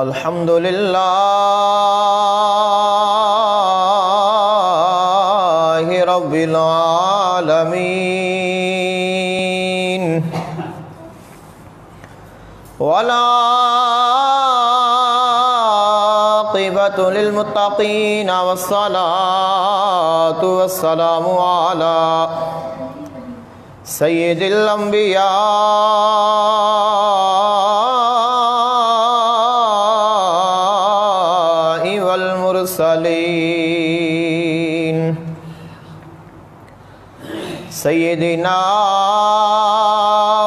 الحمد لله رب العالمين والعاقبة للمتقين والصلاة والسلام على سيد الأنبياء والمرسلين سيدنا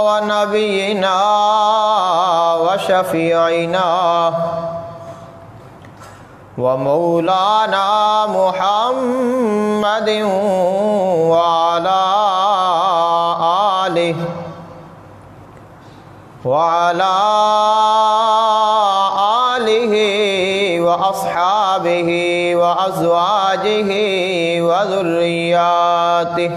ونبينا وشفيعنا ومولانا محمد وعلى آله وأصحابه وأزواجه وذرياته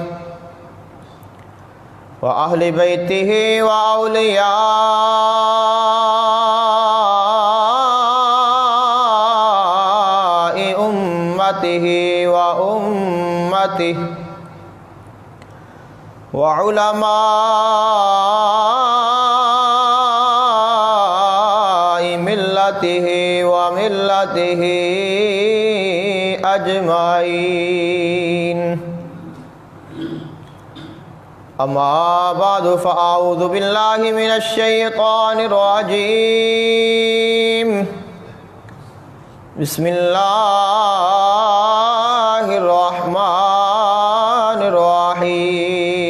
وأهل بيته وأولياء أمته وأمته وعلماء ملته وملته أجمعين. أما بعد فأعوذ بالله من الشيطان الرجيم. بسم الله الرحمن الرحيم.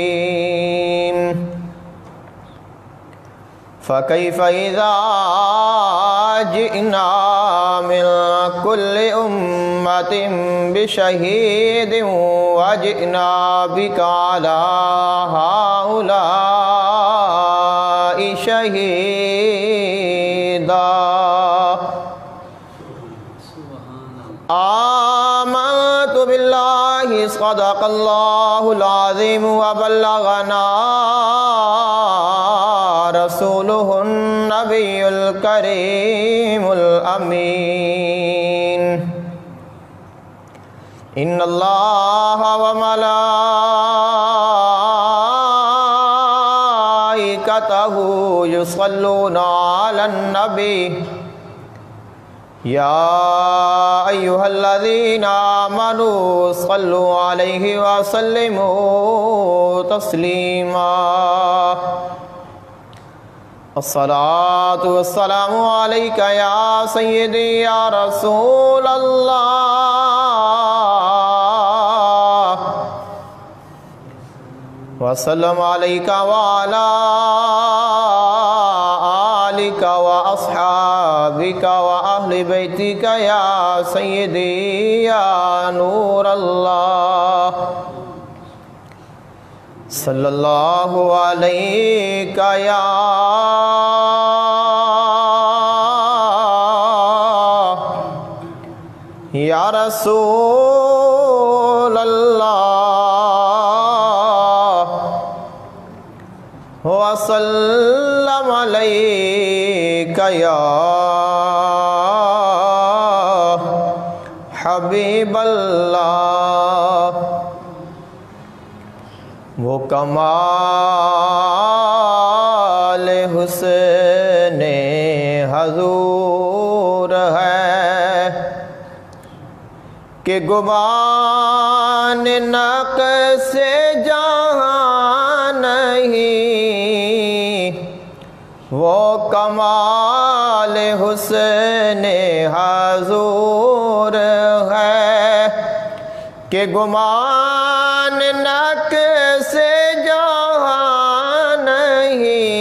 فكيف إذا جئنا من كل أمة بشهيد وجئنا بك على هؤلاء شهيدا. آمنت بالله صدق الله العظيم وبلغنا رسوله النبي الكريم الأمين. إن الله وملائكته يصلون على النبي يا أيها الذين آمنوا صلوا عليه وسلموا تسليما. الصلاة والسلام عليك يا سيدي يا رسول الله وسلم عليك وعلى آلك وأصحابك وأهل بيتك يا سيدي يا نور الله. صلی اللہ علیک یا رسول اللہ وسلم علیک یا حبیب اللہ. وہ کمال حسن حضور ہے کہ گمان نقص جہاں نہیں. وہ کمال حسن حضور ہے کہ گمان نقص جہاں نہیں.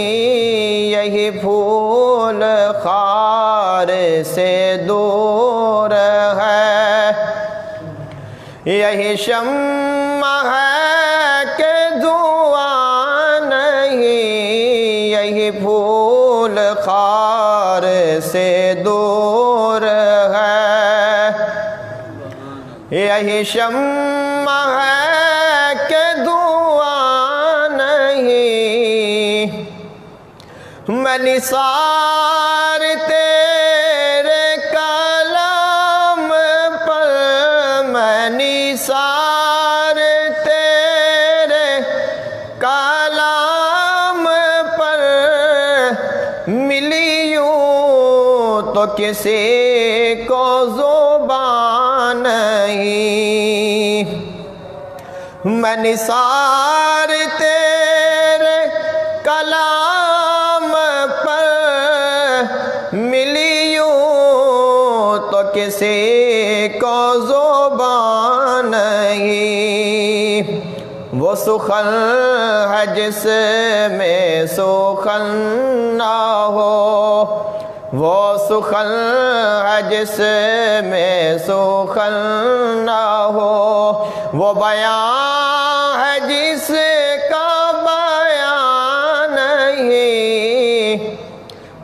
یہی پھول خار سے دور ہے، یہی شمع ہے کہ دھواں نہیں. یہی پھول خار سے دور ہے، یہی شمع ہے کہ دھواں نہیں. میں نثار تیرے تو کسی کو زبان نہیں، میں نثار تیرے کلام پر ملی یوں تو کسی کو زبان نہیں، وہ سخن ہے جس میں سخن نہ ہو، وہ سخن ہے جس میں سخن نہ ہو، وہ بیان ہے جس کا بیان نہیں،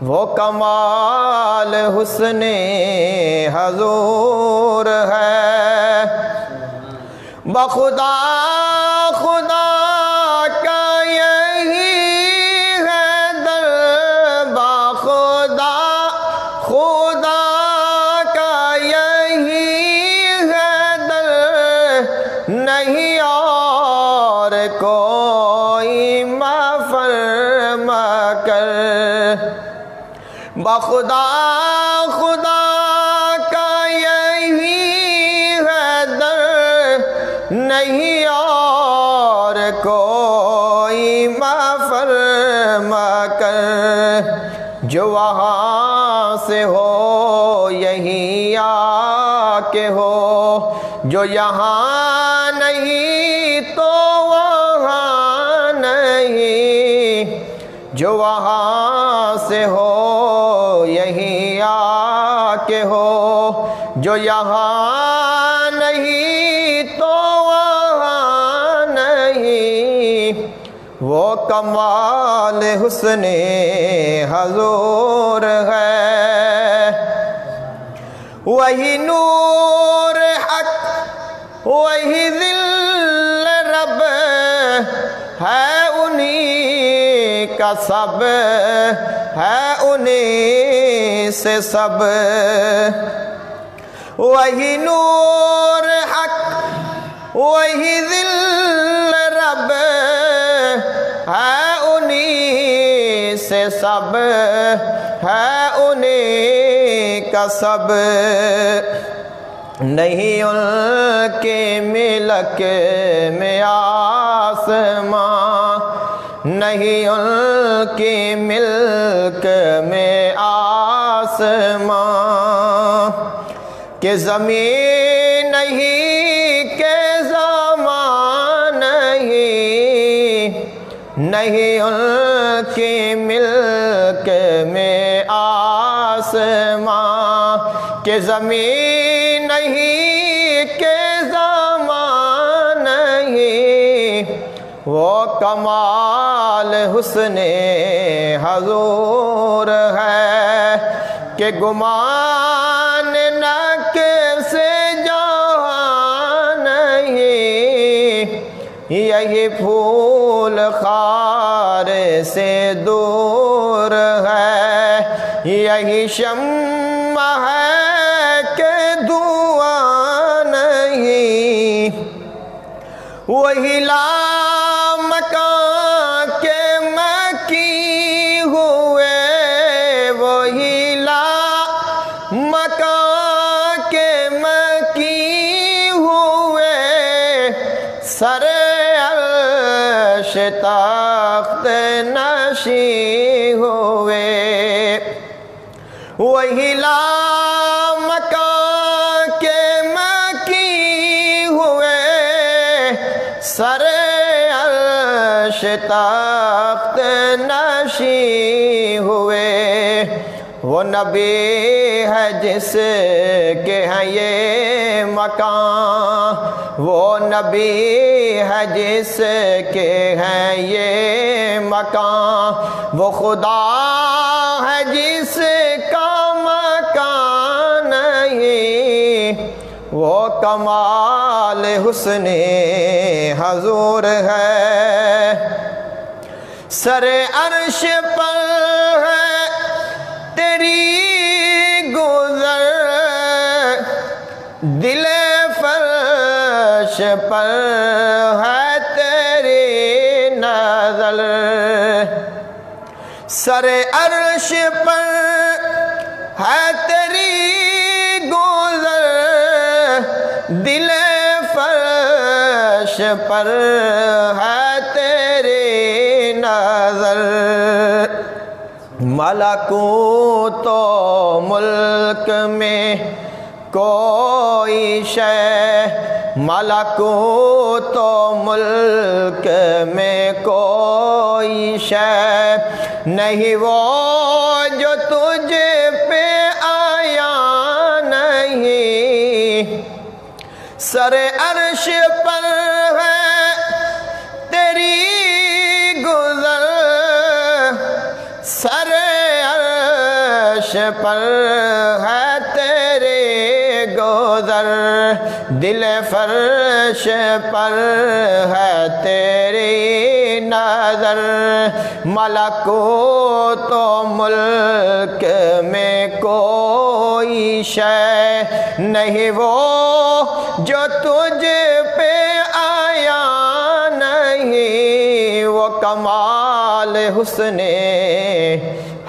وہ کمال حسن حضور ہے، بخدا خدا کا یہی ہے در، بخدا خدا کا یہی ہے در، نہیں اور کوئی مفرما کر، بخدا خدا کا یہی ہے در، نہیں اور کوئی مفرما کر، جو وہاں سے ہو یہی آ کے ہو، جو یہاں نہیں تو وہاں نہیں، جو وہاں سے ہو یہی آ کے ہو، جو یہاں نہیں تو وہاں نہیں، وہ کمال حسن حضور ہے، وہی نور حق وہی ذل رب ہے، انہی کا سب ہے، انہی سے سب، وہی نور حق وہی ذل رب ہے، انہی سے سب ہے، انہی کا سب، نہیں ان کے ملک میں آسمان، نہیں ان کی ملک میں آسمان، کہ زمین نہیں کہ زمان نہیں، نہیں ان کی ملک میں آسمان، کہ زمین نہیں کہ زمان نہیں، وہ کمال حسن حضور ہے، کہ گمان نک سے جہاں نہیں، یہی پھول خار سے دور ہے، یہی شمع ہے کہ دھواں نہیں، وہی لامکاں کے مکی ہوئے، وہی لامکاں کے مکی ہوئے، سر عرش تخت نشیں ہوئے، وہی لامکاں کے مکی ہوئے، سر عرش تخت نشیں ہوئے، وہ نبی ہے جس کے ہیں یہ مکان، وہ نبی ہے جس کے ہیں یہ مکان، وہ خدا ہے جس کا مکان نہیں، وہ کمال حسن حضور ہے، سر عرش پر ہے تیری گزر، دل فرش پر ہے تیری نظر، سر عرش پر ہے دل فرش پر ہے تیری نظر ملکوت و ملک میں کوئی شے ملکوت و ملک میں کوئی شے نہیں وہ جو تجھ پہ آیا نہیں سر عرش پر ہے تیری گزر سر عرش پر ہے تیرے گزر دل فرش پر ہے تیری نظر ملکوت و ملک میں کوئی شے نہیں وہ جو تجھ پہ آیا نہیں وہ کمال حسن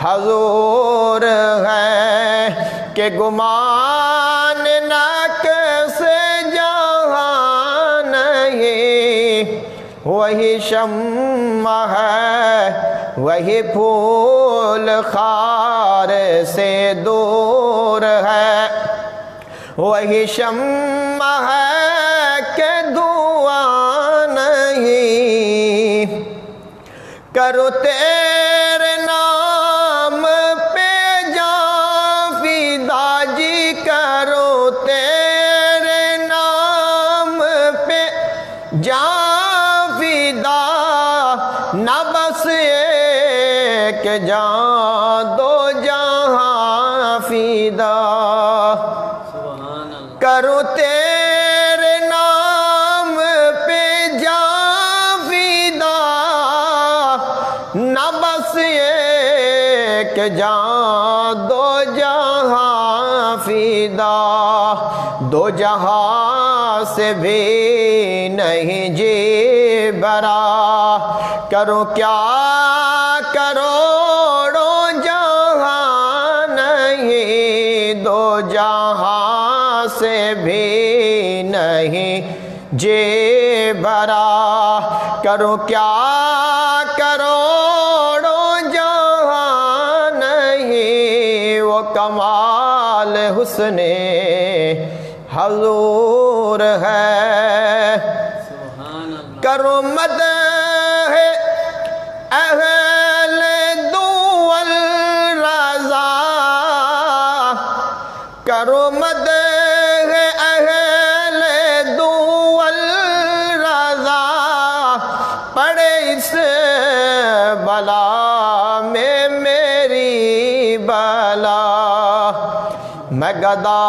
حضور ہے کہ گمان نہ کیسے جہاں نہیں وہی شمع ہے وہی پھول خار سے دور ہے وہی شمع ہے کہ دعا نہیں کرو تیرے نام پہ جاں فدا جی کرو تیرے نام پہ جاں فدا نہ بس ایک جان دو جہاں فدا کرو تیرے نام پہ جاں فدا نہ بس ایک جان دو جہاں فدا دو جہاں سے بھی نہیں جی برا کرو کیا کروڑوں جہاں نہیں دو جہاں سے بھی نہیں جی برا کرو کیا کروڑوں جہاں نہیں وہ کمال حسن حضور ہے کرو مدح اہل دول رضا کرو مدح اہل دول رضا پڑے اس بلا میں میری بلا میں گدا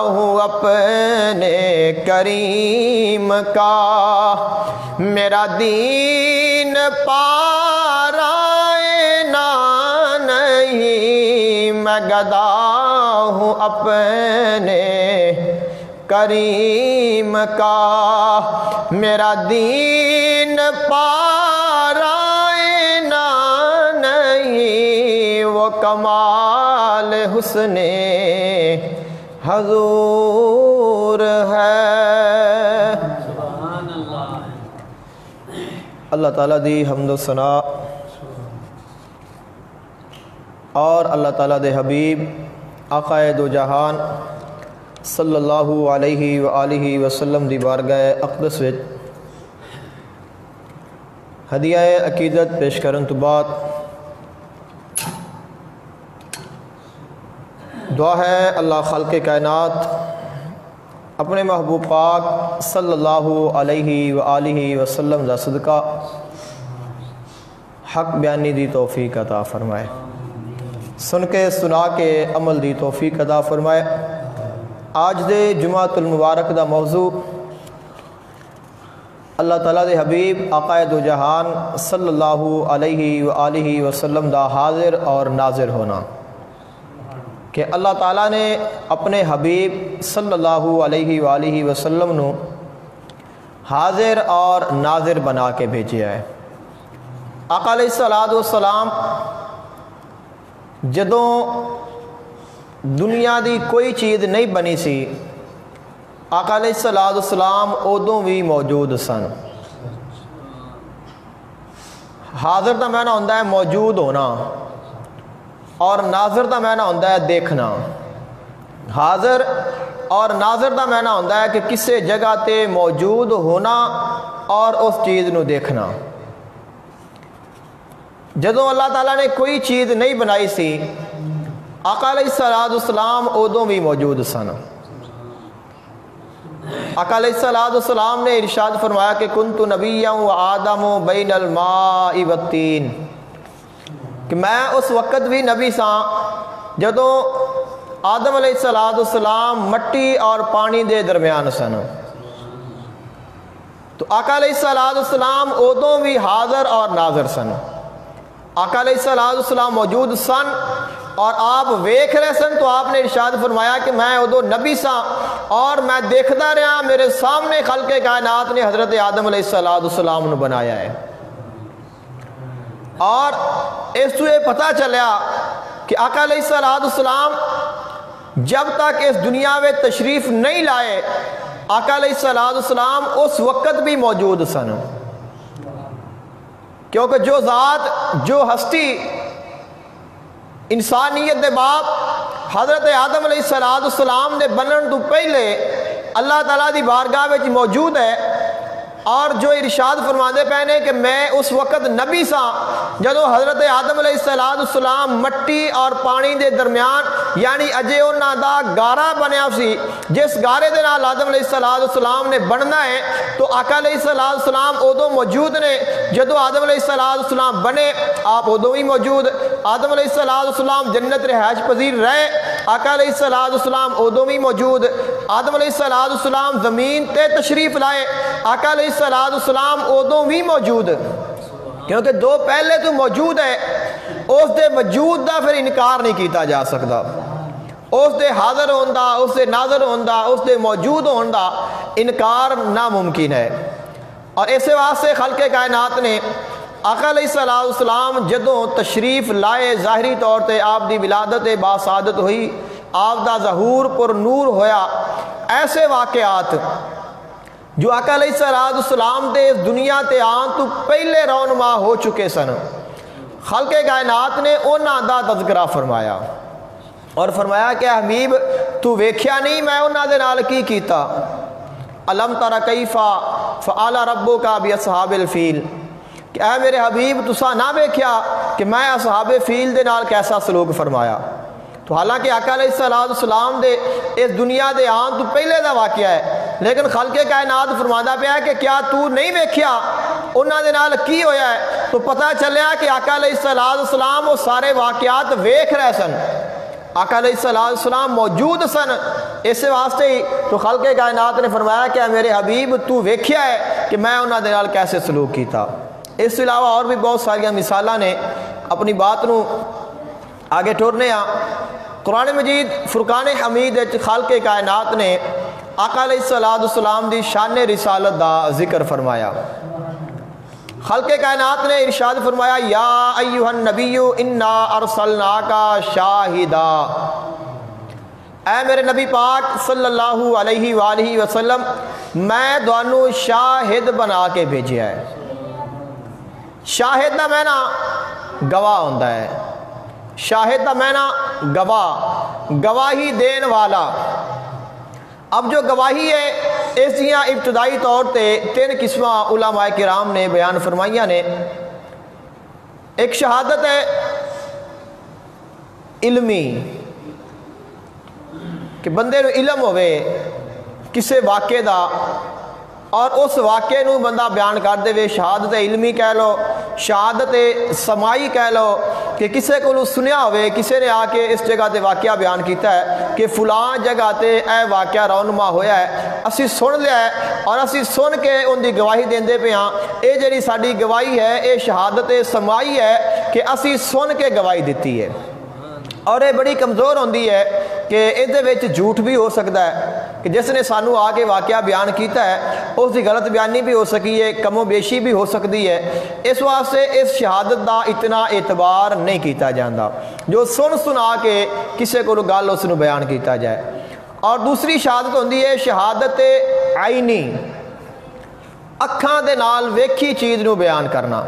ہوں اپنے کریم کا میرا دین پارائنا نہیں میں گدا ہوں اپنے کریم کا میرا دین پارائنا نہیں وہ کمال حسن حضور ہے اللہ تعالیٰ دی حمد و ثنا اور اللہ تعالیٰ دے حبیب آقا دو جہان صلی اللہ علیہ وآلہ وسلم دی بارگاہ اقدس وچ ہدیہ عقیدت پیش کرن تو بعد دعا ہے اللہ خالق کائنات اپنے محبوب پاک صلی اللہ علیہ وآلہ وسلم دا صدقہ حق بیانی دی توفیق عطا فرمائے سن کے سنا کے عمل دی توفیق عطا فرمائے آج دے جمعۃ المبارک دا موضوع اللہ تعالیٰ دے حبیب آقا دو جہان صلی اللہ علیہ وآلہ وسلم دا حاضر اور ناظر ہونا کہ اللہ تعالیٰ نے اپنے حبیب صلی اللہ علیہ وآلہ وسلم نو حاضر اور ناظر بنا کے بھیجیا ہے۔ آقا علیہ السلام جدوں دنیا دی کوئی چیز نہیں بنی سی آقا علیہ الصلوۃ والسلام ادوں بھی موجود سن۔ حاضر دا معنی ہوتا ہے موجود ہونا، اور ناظر دا معنی ہوتا ہے دیکھنا۔ حاضر اور ناظر دا معنی ہوتا ہے کہ کسی جگہ تے موجود ہونا اور اس چیز نو دیکھنا۔ جدوں اللہ تعالیٰ نے کوئی چیز نہیں بنائی سی، آقا علیہ الصلوۃ والسلام ادوں بھی موجود سن۔ آقا علیہ الصلوۃ والسلام نے ارشاد فرمایا کہ کنت نبیا و آدم بین الماء والطین، کہ میں اس وقت بھی نبی سا جدوں آدم علیہ الصلوۃ والسلام مٹی اور پانی دے درمیان سن۔ تو آقا علیہ الصلوۃ والسلام ادوں بھی حاضر اور ناظر سن۔ آقا علیہ الصلوۃ والسلام موجود سن اور آپ ویکھ رہے سن، تو آپ نے ارشاد فرمایا کہ میں ادو نبی سا اور میں دیکھتا رہا، میرے سامنے خلق کائنات نے حضرت آدم علیہ الصلوۃ والسلام نے بنایا ہے۔ اور اس تو یہ پتہ چلیا کہ آقا علیہ الصلوۃ والسلام جب تک اس دنیا میں تشریف نہیں لائے، آقا علیہ الصلوۃ والسلام اس وقت بھی موجود سن، کیونکہ جو ذات، جو ہستی انسانیت دے باپ حضرت آدم علیہ الصلوۃ والسلام دے بنن تو پہلے اللہ تعالیٰ دی بارگاہ وچ موجود ہے، اور جو ارشاد فرماندے پے نے کہ میں اس وقت نبی سا جدو حضرت آدم علیہ الصلوۃ والسلام مٹی اور پانی دے درمیان، یعنی اجے انہاں دا گارا بنیا سی، جس گارے دے نال آدم علیہ الصلوۃ والسلام نے بننا ہے، تو آقا علیہ الصلوۃ والسلام ادو موجود نے جدو آدم علیہ الصلوۃ والسلام بنے، آپ ادو ہی موجود۔ آدم علیہ الصلوۃ والسلام جنت رہائش پذیر رہے، آقا علیہ الصلوۃ والسلام ادو بھی موجود۔ آدم علیہ الصلوۃ والسلام زمین تے تشریف لائے، آقا علیہ الصلوۃ والسلام ادو بھی موجود، کیونکہ دو پہلے تو موجود ہے، اس دے وجود دا پھر انکار نہیں کیتا جا سکتا، اس دے حاضر ہوندا، اس دے ناظر ہوندا، اس دے موجود ہوندا انکار ناممکن ہے۔ اور اسی واسطے خلق کائنات نے آقا علیہ الصلوۃ والسلام جدوں تشریف لائے، ظاہری طور تے آپ دی ولادت باسعادت ہوئی، آپ دا ظہور پر نور ہویا، ایسے واقعات جو آقا علیہ الصلوۃ والسلام دے اس دنیا تے آن تو پہلے رونما ہو چکے سن، خلق کائنات نے انہاں دا تذکرہ فرمایا اور فرمایا کہ حبیب تو ویکھیا نہیں میں انہاں دے نال کی کیتا، الم تر کیف فعل ربک باصحاب الفیل، کہ اے میرے حبیب تسا نہ ویکھیا کہ میں اصحاب فیل دے نال کیسا سلوک فرمایا۔ تو حالانکہ آقا علیہ الصلوۃ والسلام دے اس دنیا دے آن تو پہلے دا واقعہ ہے، لیکن خلق کائنات فرماتا پیا ہے کہ کیا تو نہیں ویکھیا انہاں دے نال کی ہویا ہے، تو پتہ چلیا کہ آقا علیہ الصلوۃ والسلام وہ سارے واقعات ویکھ رہے سن، آقا علیہ الصلوۃ والسلام موجود سن، اس واسطے ہی تو خلق کائنات نے فرمایا کہ میرے حبیب تو ویکھیا ہے کہ میں انہاں دے نال کیسے سلوک کیتا۔ اس کے علاوہ اور بھی بہت ساری مثالاں نے، اپنی بات نو آگے ٹورنے ہاں۔ قرآن مجید فرقان حمید خالق کائنات نے آقا علیہ الصلوۃ والسلام دی شان رسالت دا ذکر فرمایا۔ خالق کائنات نے ارشاد فرمایا یا ایھا النبی انا ارسلناک شاہدا، اے میرے نبی پاک صلی اللہ علیہ وآلہ وسلم میں تانوں شاہد بنا کے بھیجیا ہے۔ شاہد دا معنی گواہ ہوتا ہے، شاہد دا معنی گواہ، گواہی دین والا۔ اب جو گواہی ہے اس دیاں ابتدائی طور تے تین قسمہ علماء کرام نے بیان فرمائیاں نے۔ ایک شہادت ہے علمی، کہ بندے نو علم ہوئے کسے واقعے دا اور اس واقعے نو بندہ بیان کر دے، شہادت علمی کہہ لو، شہادت سمائی کہہ لو، کہ کسے کو سنیا ہوئے، کسے نے آ کے اس جگہ تے واقعہ بیان کیتا ہے کہ فلاں جگہ تے اے واقعہ رونما ہویا ہے، اسی سن لیا ہے اور اسی سن کے ان دی گواہی دیندے پہ ہاں، اے جڑی ساڈی گواہی ہے اے شہادت سمائی ہے کہ اسی سن کے گواہی دیتی ہے، اور یہ بڑی کمزور ہوندی ہے کہ اس وچ جھوٹ بھی ہو سکتا ہے، کہ جس نے سانو آ کے واقعہ بیان کیتا ہے اس کی غلط بیانی بھی ہو سکی ہے، کم و بیشی بھی ہو سکتی ہے، اس واسطے اس شہادت دا اتنا اعتبار نہیں کیتا جاتا جو سن سنا کے کسے کو گل اس نو بیان کیتا جائے۔ اور دوسری شہادت ہوندی ہے شہادت عینی، اکھاں دے نال ویکھی چیز نو بیان کرنا،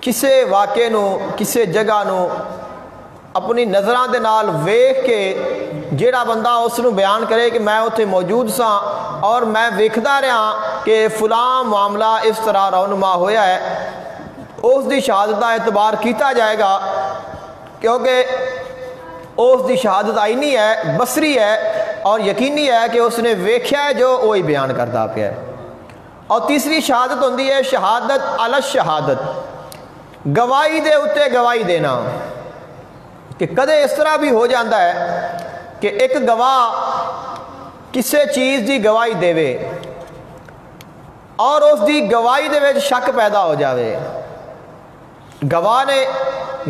کسے واقعے نو کسے جگہ نو اپنی نظراں دے نال ویکھ کے جیڑا بندہ اس نو بیان کرے کہ میں اتھے موجود سا اور میں ویکھدا رہا کہ فلاں معاملہ اس طرح رونما ہویا ہے، اس دی شہادت دا اعتبار کیتا جائے گا، کیونکہ اس دی شہادت عینی ہے، بصری ہے اور یقینی ہے کہ اس نے ویکھیا ہے جو وہی بیان کرتا پیا ہے۔ اور تیسری شہادت ہوندی ہے شہادت علی الشہادت، گواہی دے اتے گواہی دینا، کہ کدے اس طرح بھی ہو جاتا ہے کہ ایک گواہ کسے چیز دی گواہی دے اور اس دی گواہی دے وچ شک پیدا ہو جاوے۔ گواہ نے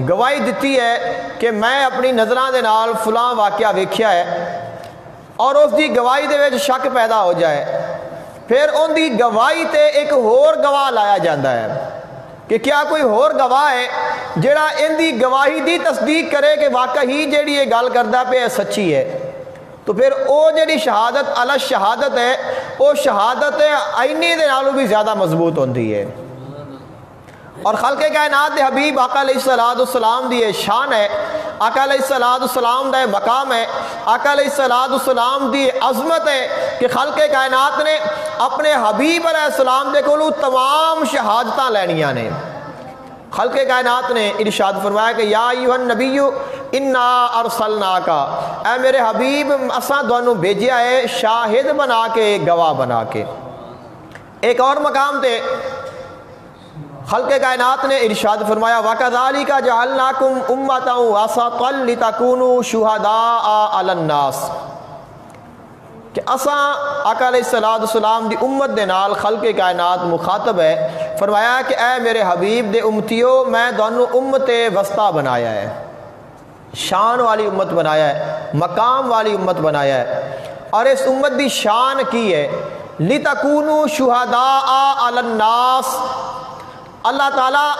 گواہی دیتی ہے کہ میں اپنی نظراں دے نال فلاں واقعہ ویکھیا ہے اور اس دی گواہی دے وچ شک پیدا ہو جائے، پھر ان دی گواہی تے ایک ہور گواہ لایا جاتا ہے کہ کیا کوئی ہور گواہ ہے جڑا ان دی گواہی دی تصدیق کرے کہ واقعی جیڑی یہ گل کردا پیا سچی ہے، تو پھر او جیڑی شہادت علی شہادت ہے وہ شہادت عینی دے نالوں بھی زیادہ مضبوط ہوندی ہے۔ اور خلق کائنات دے حبیب آقا علیہ السلام دی یہ شان ہے، آقا علیہ السلام دا مقام ہے، آقا علیہ السلام دی عظمت ہے کہ خلق کائنات نے اپنے حبیب علیہ السلام دے کولوں تمام شہادتاں لینیاں نے۔ خلق کائنات نے ارشاد فرمایا کہ یا ایھا النبی انا ارسلناک، اے میرے حبیب اساں تانوں بھیجیا ہے شاہد بنا کے، گواہ بنا کے۔ ایک اور مقام تے خلق کائنات نے ارشاد فرمایا وَكَذَلِكَ جَعَلْنَاكُمْ أُمَّةً وَسَطًا لِتَكُونُوا شُهَدَاءَ عَلَى النَّاسِ، کہ اساں آقا علیہ السلام دی امت دے نال خلق کائنات مخاطب ہے، فرمایا کہ اے میرے حبیب دے امتیو میں دونوں امت وسطی بنایا ہے، شان والی امت بنایا ہے، مقام والی امت بنایا ہے۔ اور اس امت دی شان کی ہے لِتَكُونُوا شُهَدَاءَ عَلَى النَّاسِ، اللہ تعالیٰ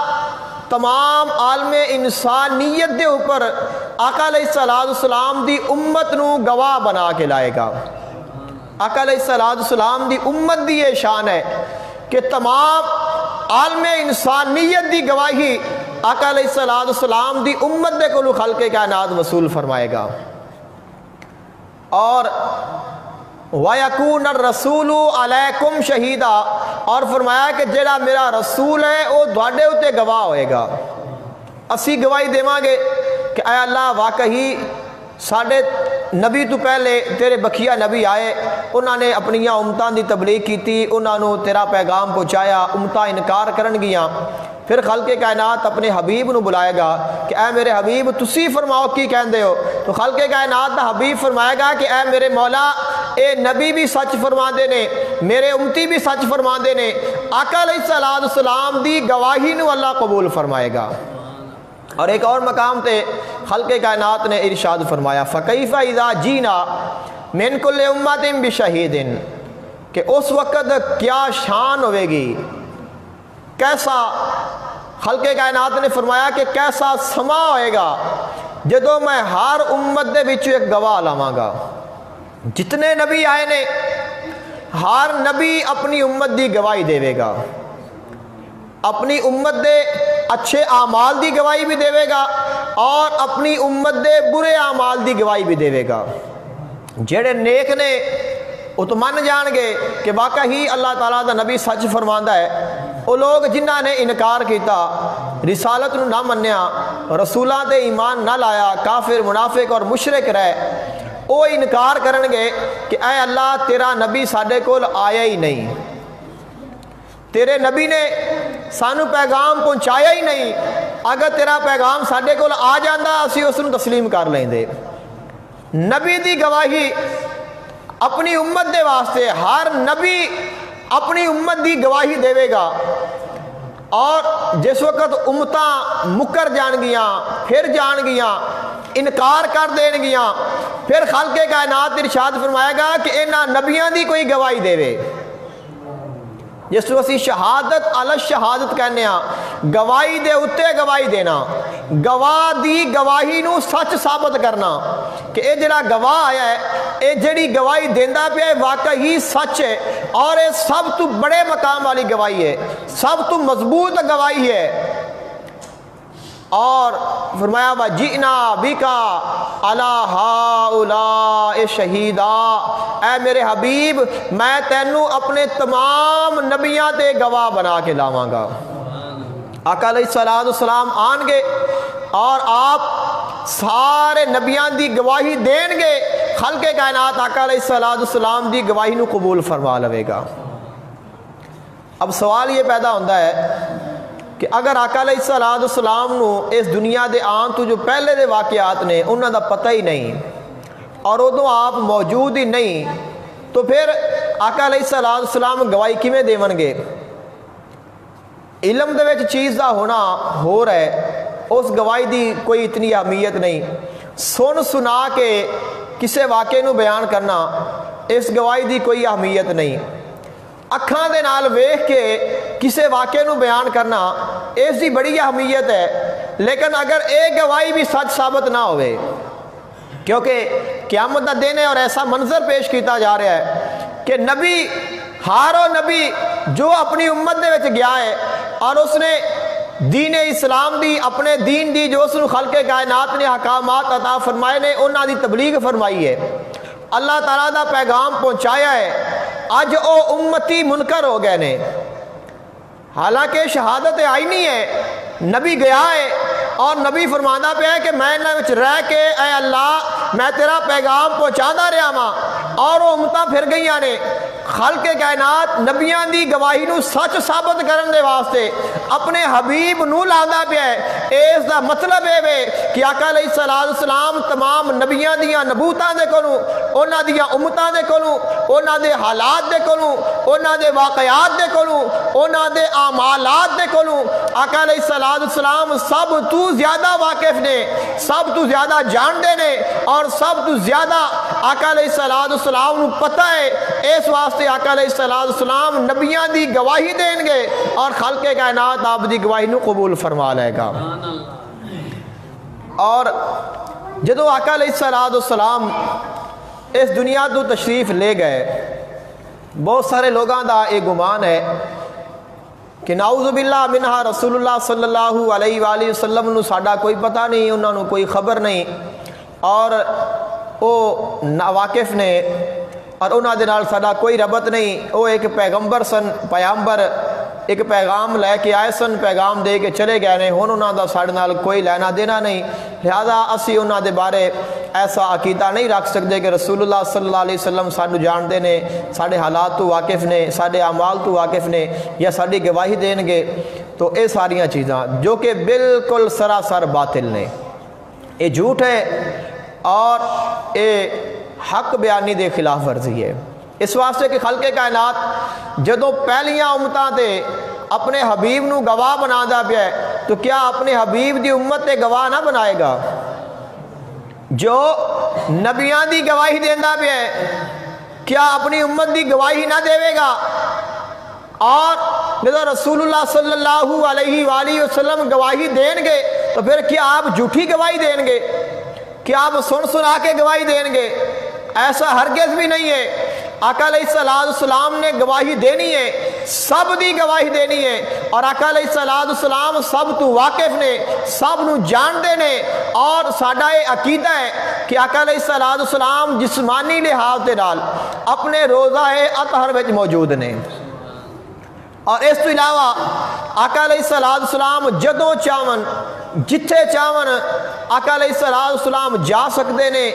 تمام عالم انسانیت دے اوپر آقا علیہ السلام دی امت نو گواہ بنا کے لائے گا۔ آقا علیہ السلام دی امت دی یہ شان ہے کہ تمام عالم انسانیت دی گواہی آقا علیہ السلام دی امت دے کولو خلق کائنات وصول فرمائے گا۔ اور وَيَكُونَ الرَّسُولُ عَلَيْكُمْ شَهِيدًا، اور فرمایا کہ جڑا میرا رسول ہے وہ تواڈے اُتے گواہ ہوئے گا۔ اسی گواہی دیواں گے کہ اے اللہ واقعی ساڈے نبی تو پہلے تیرے بکھیا نبی آئے، انہوں نے اپنی امتاں دی تبلیغ کیتی، انہوں نے تیرا پیغام پہنچایا، امتاں انکار کرن گیاں، پھر خلق کائنات اپنے حبیب نو بلائے گا کہ اے میرے حبیب تسی فرماؤ کی کہندے ہو، تو خلق کائنات دا حبیب فرمائے گا کہ اے میرے مولا اے نبی بھی سچ فرماندے نے، میرے امتی بھی سچ فرماندے نے، آقا علیہ السلام دی گواہی نو اللہ قبول فرمائے گا۔ اور ایک اور مقام تے خلق کائنات نے ارشاد فرمایا فَكَيْفَ إِذَا جِئْنَا مِنْ كُلِّ أُمَّةٍ بِشَهِيدٍ، کہ اس وقت کیا شان ہوئے گی، کیسا، خلق کائنات نے فرمایا کہ کیسا سما ہوئے گا جدوں میں ہر امت دے وچ ایک گواہ لاواں گا۔ جتنے نبی آئے نے ہر نبی اپنی امت دی گواہی دے گا، اپنی امت دے اچھے اعمال دی گواہی بھی دے گا اور اپنی امت دے برے اعمال دی گواہی بھی دے گا۔ جڑے نیک نے وہ تو من جان گے کہ واقعی اللہ تعالیٰ دا نبی سچ فرماندا ہے، وہ لوگ جنہاں نے انکار کیتا، رسالت نو نہ منیا، رسولاں تے ایمان نہ لایا، کافر منافق اور مشرک رہے، وہ انکار کرن گے کہ اے اللہ تیرا نبی ساڈے کول آیا ہی نہیں، تیرے نبی نے سانو پیغام پہنچایا ہی نہیں، اگر تیرا پیغام ساڈے کول آ جاندا اسی اس نو تسلیم کر لیندے۔ نبی دی گواہی اپنی امت دے واسطے، ہر نبی اپنی امت دی گواہی دے گا، اور جس وقت امتاں مکر جان گیاں، پھر جان گیاں، انکار کر دین گیاں، پھر خلق کائنات ارشاد فرمائے گا کہ انہاں نبیاں دی کوئی گواہی دے، جس کو اسی شہادت علی شہادت کہنے ہاں، گواہی دے اتے گواہی دینا، گواہ دی گواہی نو سچ ثابت کرنا کہ اے جڑا گواہ آیا ہے اے جڑی گواہی دیندا پیا ہے واقعی سچ ہے اور اے سب تو بڑے مقام والی گواہی ہے، سب تو مضبوط گواہی ہے۔ اور فرمایا وَجِئْنَا بِكَ عَلَىٰ هَٰؤُلَاءِ شَهِيدًا، اے میرے حبیب میں تینوں اپنے تمام نبیاں تے گواہ بنا کے لاواں گا۔ آقا علیہ السلام آن گے اور آپ سارے نبیاں دی گواہی دین گے، خلق کائنات آقا علیہ السلام دی گواہی نو قبول فرما لوے گا۔ اب سوال یہ پیدا ہوتا ہے کہ اگر آقا علیہ السلام نو اس دنیا دے آن تو جو پہلے دے واقعات نے انہاں دا پتہ ہی نہیں اور ادوں آپ موجود ہی نہیں، تو پھر آقا علیہ السلام گواہی کیویں دیون گے؟ علم دے وچ چیز دا ہونا ہو رہا ہے، اس گواہی دی کوئی اتنی اہمیت نہیں۔ سن سنا کے کسے واقعے نو بیان کرنا اس گواہی دی کوئی اہمیت نہیں۔ اکھاں دے نال ویکھ کے کسے واقعے نو بیان کرنا اس دی بڑی اہمیت ہے، لیکن اگر ایک گواہی بھی سچ ثابت نہ ہوئے، کیونکہ قیامت دا دن ہے اور ایسا منظر پیش کیتا جا رہا ہے کہ نبی ہر وہ نبی جو اپنی امت دے وچ گیا ہے اور اس نے دین اسلام دی اپنے دین دی جو اس نے خلق کائنات نے احکامات عطا فرمائے نے انہاں دی تبلیغ فرمائی ہے، اللہ تعالیٰ دا پیغام پہنچایا ہے، اج او امتی منکر ہو گئے نے۔ حالانکہ شہادت آئینی ہے، نبی گیا ہے اور نبی فرمانا پہ ہے کہ میں انہاں وچ رہ کے اے اللہ میں تیرا پیغام پہنچادا رہا ہاں، اور وہ امتاں پھر گئیاں نے۔ خلق کائنات نبیاں دی گواہی نو سچ ثابت کرن دے واسطے اپنے حبیب نو لاندا پیا ہے۔ اس دا مطلب ہے وے کہ آقا علیہ السلام تمام نبیاں دیاں نبوتاں دے کولوں، انہاں دیاں امتاں دے کولوں، انہاں دے حالات دے کولوں، انہاں دے واقعات دے کولوں، انہاں دے اعمالات دے کولوں آقا علیہ السلام سب تو زیادہ واقف نے، سب تو زیادہ جاندے نے، اور سب تو زیادہ آقا علیہ السلام نو پتہ ہے۔ اس واسطے آقا علیہ السلام نبیاں دی گواہی دیں گے اور خلق کائنات آپ دی گواہی نو قبول فرما لے گا۔ اور جدو آقا علیہ السلام اس دنیا تو تشریف لے گئے، بہت سارے لوگاں دا ایک گمان ہے کہ نعوذ باللہ منہا رسول اللہ صلی اللہ علیہ وآلہ وسلم نو ساڈا کوئی پتہ نہیں، انہاں نو کوئی خبر نہیں، اور وہ ناواقف نے اور انہاں دے نال ساڈا کوئی ربط نہیں۔ وہ ایک پیغمبر سن، پیغمبر ایک پیغام لے کے آئے سن، پیغام دے کے چلے گئے نے، ہن انہاں دا ساڈے نال کوئی لینا دینا نہیں، لہذا اسی انہاں دے بارے ایسا عقیدہ نہیں رکھ سکتے کہ رسول اللہ صلی اللہ علیہ وسلم سانو جانتے نے، ساڈے حالات تو واقف نے، ساڈے اعمال تو واقف نے، یا ساڈی گواہی دین گے۔ تو یہ ساریاں چیزاں جو کہ بالکل سراسر باطل نے، یہ جھوٹ ہے اور یہ حق بیانی دے خلاف ورزی ہے۔ اس واسطے کہ خلق کائنات جدوں پہلیاں امتاں تے اپنے حبیب نو گواہ بنادا پیا ہے، تو کیا اپنے حبیب دی امت تے گواہ نہ بنائے گا؟ جو نبیاں دی گواہی دیندا پیا ہے کیا اپنی امت دی گواہی نہ دے گا؟ اور جب رسول اللہ صلی اللہ علیہ وآلہ وسلم گواہی دیں گے تو پھر کیا آپ جھوٹی گواہی دیں گے؟ کیا آپ سن سنا کے گواہی دیں گے؟ ایسا ہرگز بھی نہیں ہے۔ آقا علیہ السلام نے گواہی دینی ہے، سب دی گواہی دینی ہے، اور آقا علیہ السلام سب تو واقف نے، سب نو جاندے نے، اور ساڈا یہ عقیدہ ہے کہ آقا علیہ السلام جسمانی لحاظ دے نال اپنے روضہ اطہر وچ موجود نے۔ اور اس تو علاوہ آقا علیہ السلام جدوں چاہون جتھے چاہون آقا علیہ السلام جا سکتے نے،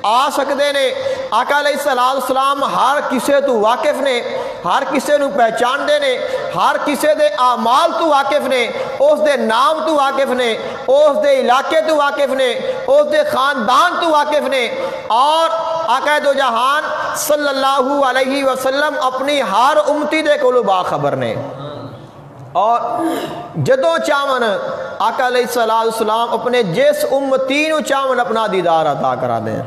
آ سکتے نے۔ آقا علیہ السلام ہر کسے تو واقف نے، ہر کسے نو پہچان دے نے، ہر کسے دے اعمال تو واقف نے، اس دے نام تو واقف نے، اس دے علاقے تو واقف نے، اس دے خاندان تو واقف نے، اور آقا دو جہان صلی اللہ علیہ وسلم اپنی ہر امتی دے کولو باخبر نے۔ اور جدوں چاہون آقا علیہ السلام اپنے جس امتی نو چاہون اپنا دیدار عطا کرا دیں۔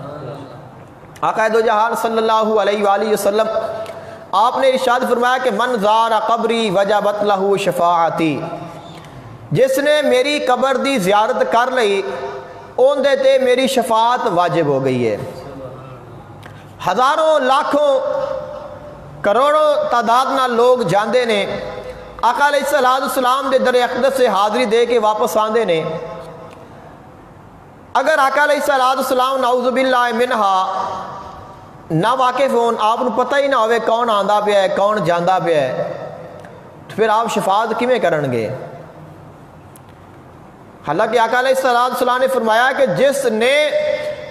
آقا دو جہان صلی اللہ علیہ وآلہ وسلم آپ نے ارشاد فرمایا کہ من زار قبری وجبت لہ شفاعتی، جس نے میری قبر دی زیارت کر لئی اندے تے میری شفاعت واجب ہو گئی ہے۔ ہزاروں لاکھوں کروڑوں تعداد نہ لوگ جاندے نے آقا علیہ السلام دے در اقدس سے حاضری دے کے واپس آندے نے۔ اگر آقا علیہ السلام نعوذ باللہ منہا نہ واقف ہون، آپ کو پتہ ہی نہ ہوئے کون آندا پیا ہے کون جاندا پیا ہے، تو پھر آپ شفاعت کیویں کرن گے؟ حالانکہ آقا علیہ السلام نے فرمایا کہ جس نے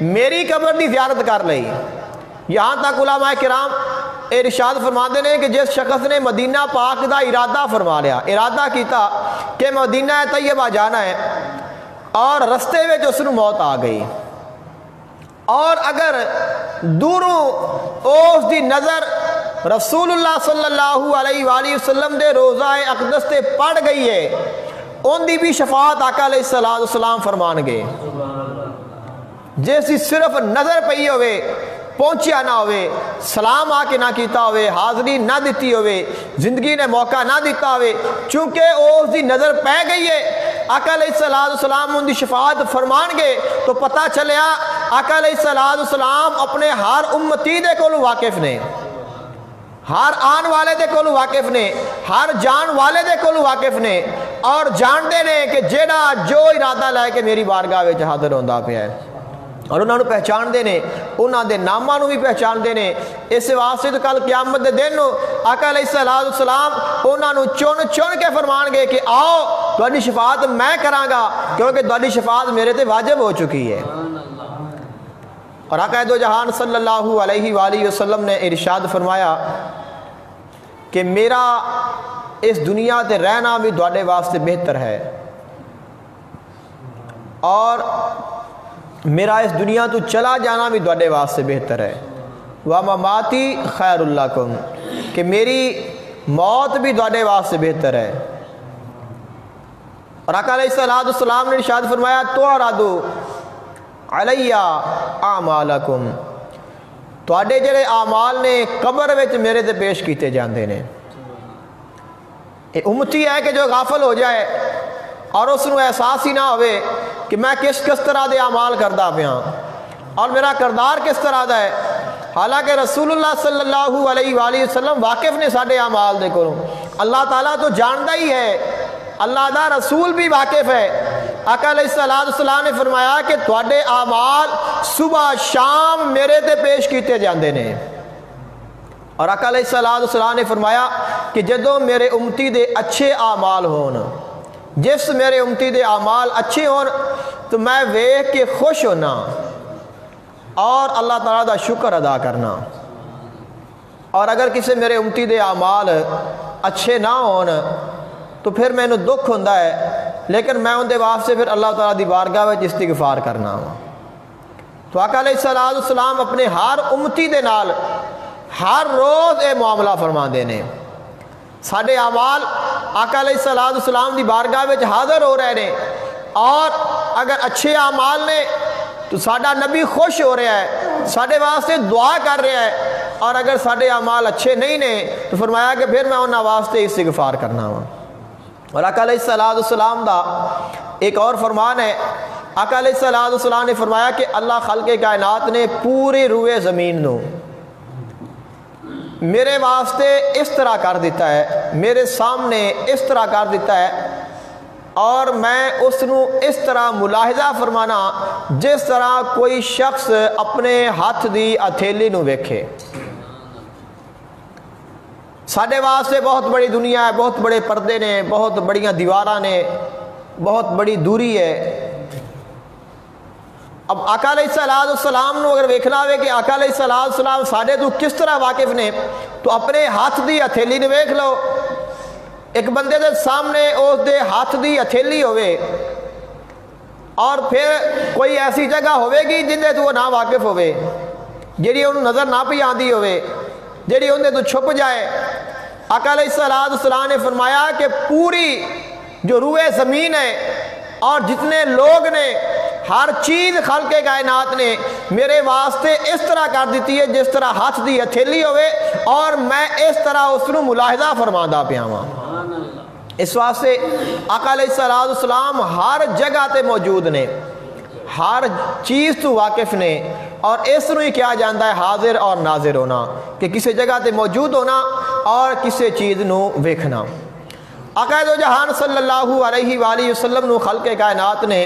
میری قبر دی زیارت کر لئی، یہاں تک علماء کرام ارشاد فرماتے ہیں کہ جس شخص نے مدینہ پاک دا ارادہ فرما لیا، ارادہ کیتا کہ مدینہ طیبہ جانا ہے اور رستے میں اس نوں موت آ گئی، اور اگر دوروں اس دی نظر رسول اللہ صلی اللہ علیہ وآلہ وسلم دے روضہ اقدس تے پڑ گئی ہے، ان دی بھی شفاعت آقا علیہ السلام فرمان گے۔ جیسی صرف نظر پئی ہوئے، پہنچیا نہ ہوئے، سلام آ کے نہ کیتا ہوئے، حاضری نہ دیتی ہوئے، زندگی نے موقع نہ دیتا ہوئے، چونکہ اس دی نظر پہ گئی ہے، آقا علیہ السلام ان دی شفاعت فرمان گے۔ تو پتہ چلیا آقا علیہ السلام اپنے ہر امتی دے کولوں واقف نے، ہر آن والے دے کولوں واقف نے، ہر جان والے دے کولوں واقف نے، اور جانتے نے کہ جیڑا جو ارادہ لے کے میری بارگاہ وچ حاضر ہوندا پیا ہے، اور انہوں نے پہچان دے نے، انہوں دے ناماں نو بھی پہچان دے نے۔ اس واسطے تو کل قیامت دے دن نو آقا علیہ السلام انہوں نے چن کے فرمان گے کہ آؤ تہاڈی شفاعت میں کراں گا، کیونکہ تہاڈی شفاعت میرے تے واجب ہو چکی ہے۔ اور آقا دو جہان صلی اللہ علیہ وآلہ وسلم نے ارشاد فرمایا کہ میرا اس دنیا تے رہنا بھی تہاڈے واسطے بہتر ہے، اور میرا اس دنیا تو چلا جانا بھی تہاڈے واسطے بہتر ہے۔ وَمَمَاتِي خَيْرٌ لَكُمْ، کہ میری موت بھی تہاڈے واسطے بہتر ہے۔ اور آقا علیہ السلام نے ارشاد فرمایا تُعْرَضُ عَلَيَّ أَعْمَالَكُمْ، تہاڈے جڑے اعمال نے قبر وچ میرے تے پیش کیتے جاندے نے۔ امتی ہے کہ جو غافل ہو جائے اور اس نو احساس ہی نہ ہوئے کہ میں کس طرح دے اعمال کردا پیا اور میرا کردار کس طرح دا ہے، حالانکہ رسول اللہ صلی اللہ علیہ وآلہ وسلم واقف نے ساڈے اعمال دے کولوں، اللہ تعالیٰ تو جاندا ہی ہے، اللہ دا رسول بھی واقف ہے۔ آقا علیہ السلام نے فرمایا کہ تہاڈے اعمال صبح شام میرے تے پیش کیتے جاندے نے، اور آقا علیہ السلام نے فرمایا کہ جدوں میرے امتی دے اچھے اعمال ہون، جس میرے امتی دے اعمال اچھے ہون تو میں ویکھ کے خوش ہونا اور اللہ تعالیٰ دا شکر ادا کرنا، اور اگر کسی میرے امتی دے اعمال اچھے نہ ہون تو پھر مینوں دکھ ہوندا ہے، لیکن میں ان دے واسطے پھر اللہ تعالیٰ دی بارگاہ وچ استغفار کرنا۔ تو آقا علیہ السلام اپنے ہر امتی دے نال ہر روز اے معاملہ فرماندے نے۔ ساڈے اعمال آقا علیہ السلام دی بارگاہ وچ حاضر ہو رہے ہیں، اور اگر اچھے اعمال نے تو ساڈا نبی خوش ہو رہا ہے، ساڈے واسطے دعا کر رہا ہے، اور اگر ساڈے اعمال اچھے نہیں نے تو فرمایا کہ پھر میں انہاں واسطے استغفار کرنا وا۔ اور آقا علیہ السلام دا ایک اور فرمان ہے، آقا علیہ السلام نے فرمایا کہ اللہ خلق کائنات نے پورے روئے زمین نو میرے واسطے اس طرح کر دیتا ہے، میرے سامنے اس طرح کر دیتا ہے، اور میں اس نو اس طرح ملاحظہ فرمانا جس طرح کوئی شخص اپنے ہاتھ دی ہتھیلی نو ویکھے۔ ساڈے واسطے بہت بڑی دنیا ہے، بہت بڑے پردے نے، بہت بڑیاں دیواراں نے، بہت بڑی دوری ہے۔ اب آقا علیہ السلام نو اگر ویکھنا ہوئے کہ آقا علیہ السلام ساڈے تو کس طرح واقف نے، تو اپنے ہاتھ دی ہتھیلی نو ویکھ لو۔ ایک بندے دے سامنے اس دے ہاتھ دی ہتھیلی ہوئے، اور پھر کوئی ایسی جگہ ہوئے گی جن دے تو وہ نہ واقف ہوئے، جیڑی انہوں نظر نہ پی آندی ہوئے، جیڑی ان دے تو چھپ جائے۔ آقا علیہ السلام نے فرمایا کہ پوری جو روئے زمین ہے اور جتنے لوگ نے، ہر چیز خلق کائنات نے میرے واسطے اس طرح کر دیتی ہے جس طرح ہاتھ دی ہتھیلی ہوئے، اور میں اس طرح اس نو ملاحظہ فرماندا پیا ہاں۔ اس واسطے آقا علیہ السلام ہر جگہ تے موجود نے، ہر چیز تو واقف نے، اور اس نو ہی کیا جاندا ہے حاضر اور ناظر ہونا، کہ کسی جگہ تے موجود ہونا اور کسی چیز نو ویکھنا۔ آقا دو جہان صلی اللہ علیہ وآلہ وسلم نو خلق کائنات نے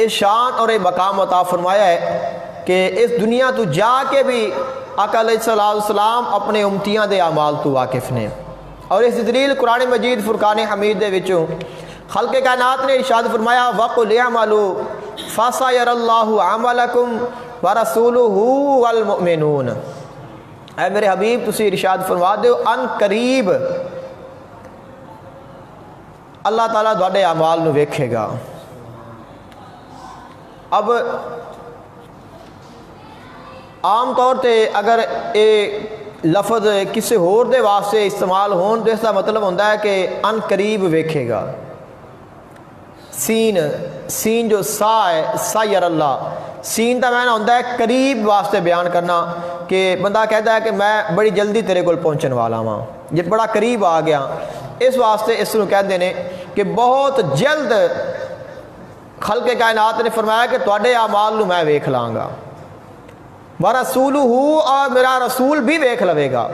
اس شان اور مقام عطا فرمایا ہے کہ اس دنیا تو جا کے بھی آقا علیہ السلام اپنے امتیاں دے اعمال تو واقف نے، اور اس دلیل قرآن مجید فرقان حمید دے وچوں خلق کائنات نے ارشاد فرمایا وَقُلْ اعْمَلُوا فَسَيَرَى اللَّهُ عَمَلَكُمْ وَرَسُولُهُ وَالْمُؤْمِنُونَ۔ اے میرے حبیب تسی ارشاد فرما دیو ان قریب اللہ تعالیٰ تواڈے اعمال نو ویکھے گا۔ اب عام طور تے اگر اے لفظ کسی ہور دے واسطے استعمال ہون تو اس کا مطلب ہوتا ہے کہ ان قریب ویکھے گا۔ سین جو سا ہے سیر اللہ، سین کا معنی ہوتا ہے قریب واسطے بیان کرنا، کہ بندہ کہتا ہے کہ میں بڑی جلدی تیرے کول پہنچن والا ہاں، جب بڑا قریب آ گیا، اس واسطے اس کو کہتے ہیں کہ بہت جلد خلق کائنات نے فرمایا کہ تواڈے اعمال نو میں ویکھ لاں گا، وَرَسُولُهُ اور میرا رسول بھی ویکھ لوے گا،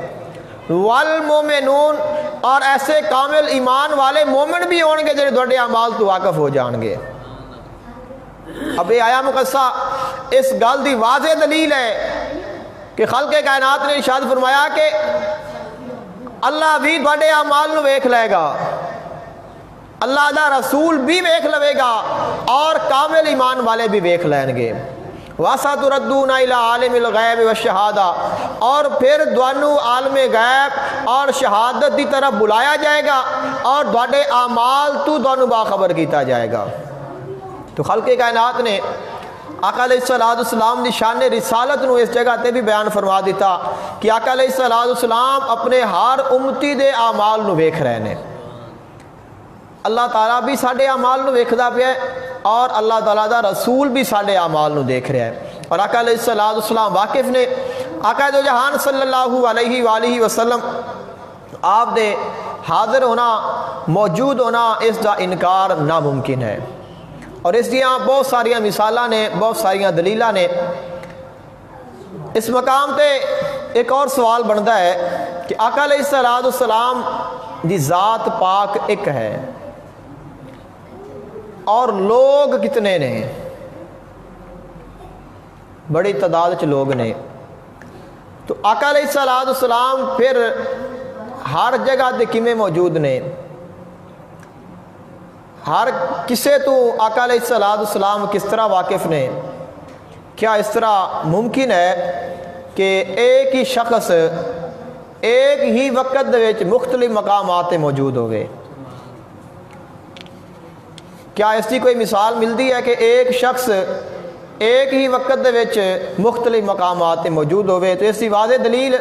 وَالْمُؤْمِنُونَ اور ایسے کامل ایمان والے مومن بھی ہون گے جنہیں تواڈے اعمال تو واقف ہو جان گے۔ اب یہ آیا مقصہ اس گل دی واضح دلیل ہے کہ خلق کائنات نے ارشاد فرمایا کہ اللہ بھی تواڈے اعمال نو ویکھ لے گا، اللہ دا رسول بھی ویکھ لوے گا، اور کامل ایمان والے بھی ویکھ لین گے۔ وَسَتُرَدُّونَ إِلَىٰ عَالِمِ الْغَيْبِ وَالشَّهَادَةِ اور پھر دوانو عالم غیب اور شہادت دی طرف بلایا جائے گا، اور تواڈے اعمال تو دوانو باخبر کیتا جائے گا۔ تو خلق کائنات نے آقا علیہ السلام دی شان رسالت نو اس جگہ تے بھی بیان فرما دیتا کہ آقا علیہ السلام اپنے ہر امتی دے اعمال نو ویکھ رہے ہیں۔ اللہ تعالیٰ بھی ساڈے اعمال نو ویکھدا پیا ہے، اور اللہ تعالیٰ دا رسول بھی ساڈے اعمال نو دیکھ رہا ہے، اور آقا علیہ السلام واقف نے۔ آقا دو جہان صلی اللہ علیہ وآلہ وسلم آپ دے حاضر ہونا، موجود ہونا، اس دا انکار ناممکن ہے، اور اس دیاں بہت ساریاں مثالاں نے، بہت ساریاں دلیلاں نے۔ اس مقام تے ایک اور سوال بنتا ہے کہ آقا علیہ السلام دی ذات پاک ایک ہے، اور لوگ کتنے نے؟ بڑی تعداد چ لوگ نے۔ تو آقا علیہ السلام پھر ہر جگہ تے کیویں موجود نے؟ ہر کسے تو آقا علیہ السلام کس طرح واقف نے؟ کیا اس طرح ممکن ہے کہ ایک ہی شخص ایک ہی وقت دے وچ مختلف مقامات موجود ہوئے؟ کیا اس کی کوئی مثال ملتی ہے کہ ایک شخص ایک ہی وقت دے وچ مختلف مقامات موجود ہوئے؟ تو اس کی واضح دلیل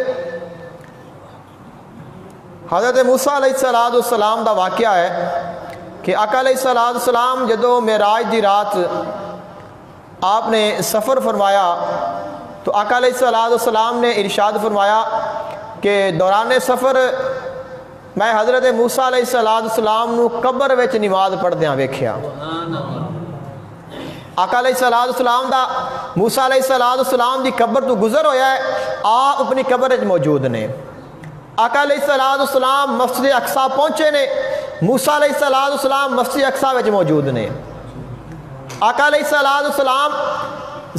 حضرت موسیٰ علیہ السلام دا واقعہ ہے کہ آقا علیہ السلام جدو معراج دی رات آپ نے سفر فرمایا تو آقا علیہ السلام نے ارشاد فرمایا کہ دوران سفر میں حضرت موسیٰ علیہ السلام نو قبر وچ نماز پڑھدیاں ویکھیا۔ آقا علیہ السلام دا موسیٰ علیہ السلام دی قبر تو گزر ہویا ہے، آپ اپنی قبر وچ موجود نے۔ آقا علیہ السلام مسجد اقصیٰ پہنچے نے، موسیٰ علیہ السلام مسجد اقصیٰ وچ موجود نے۔ آقا علیہ السلام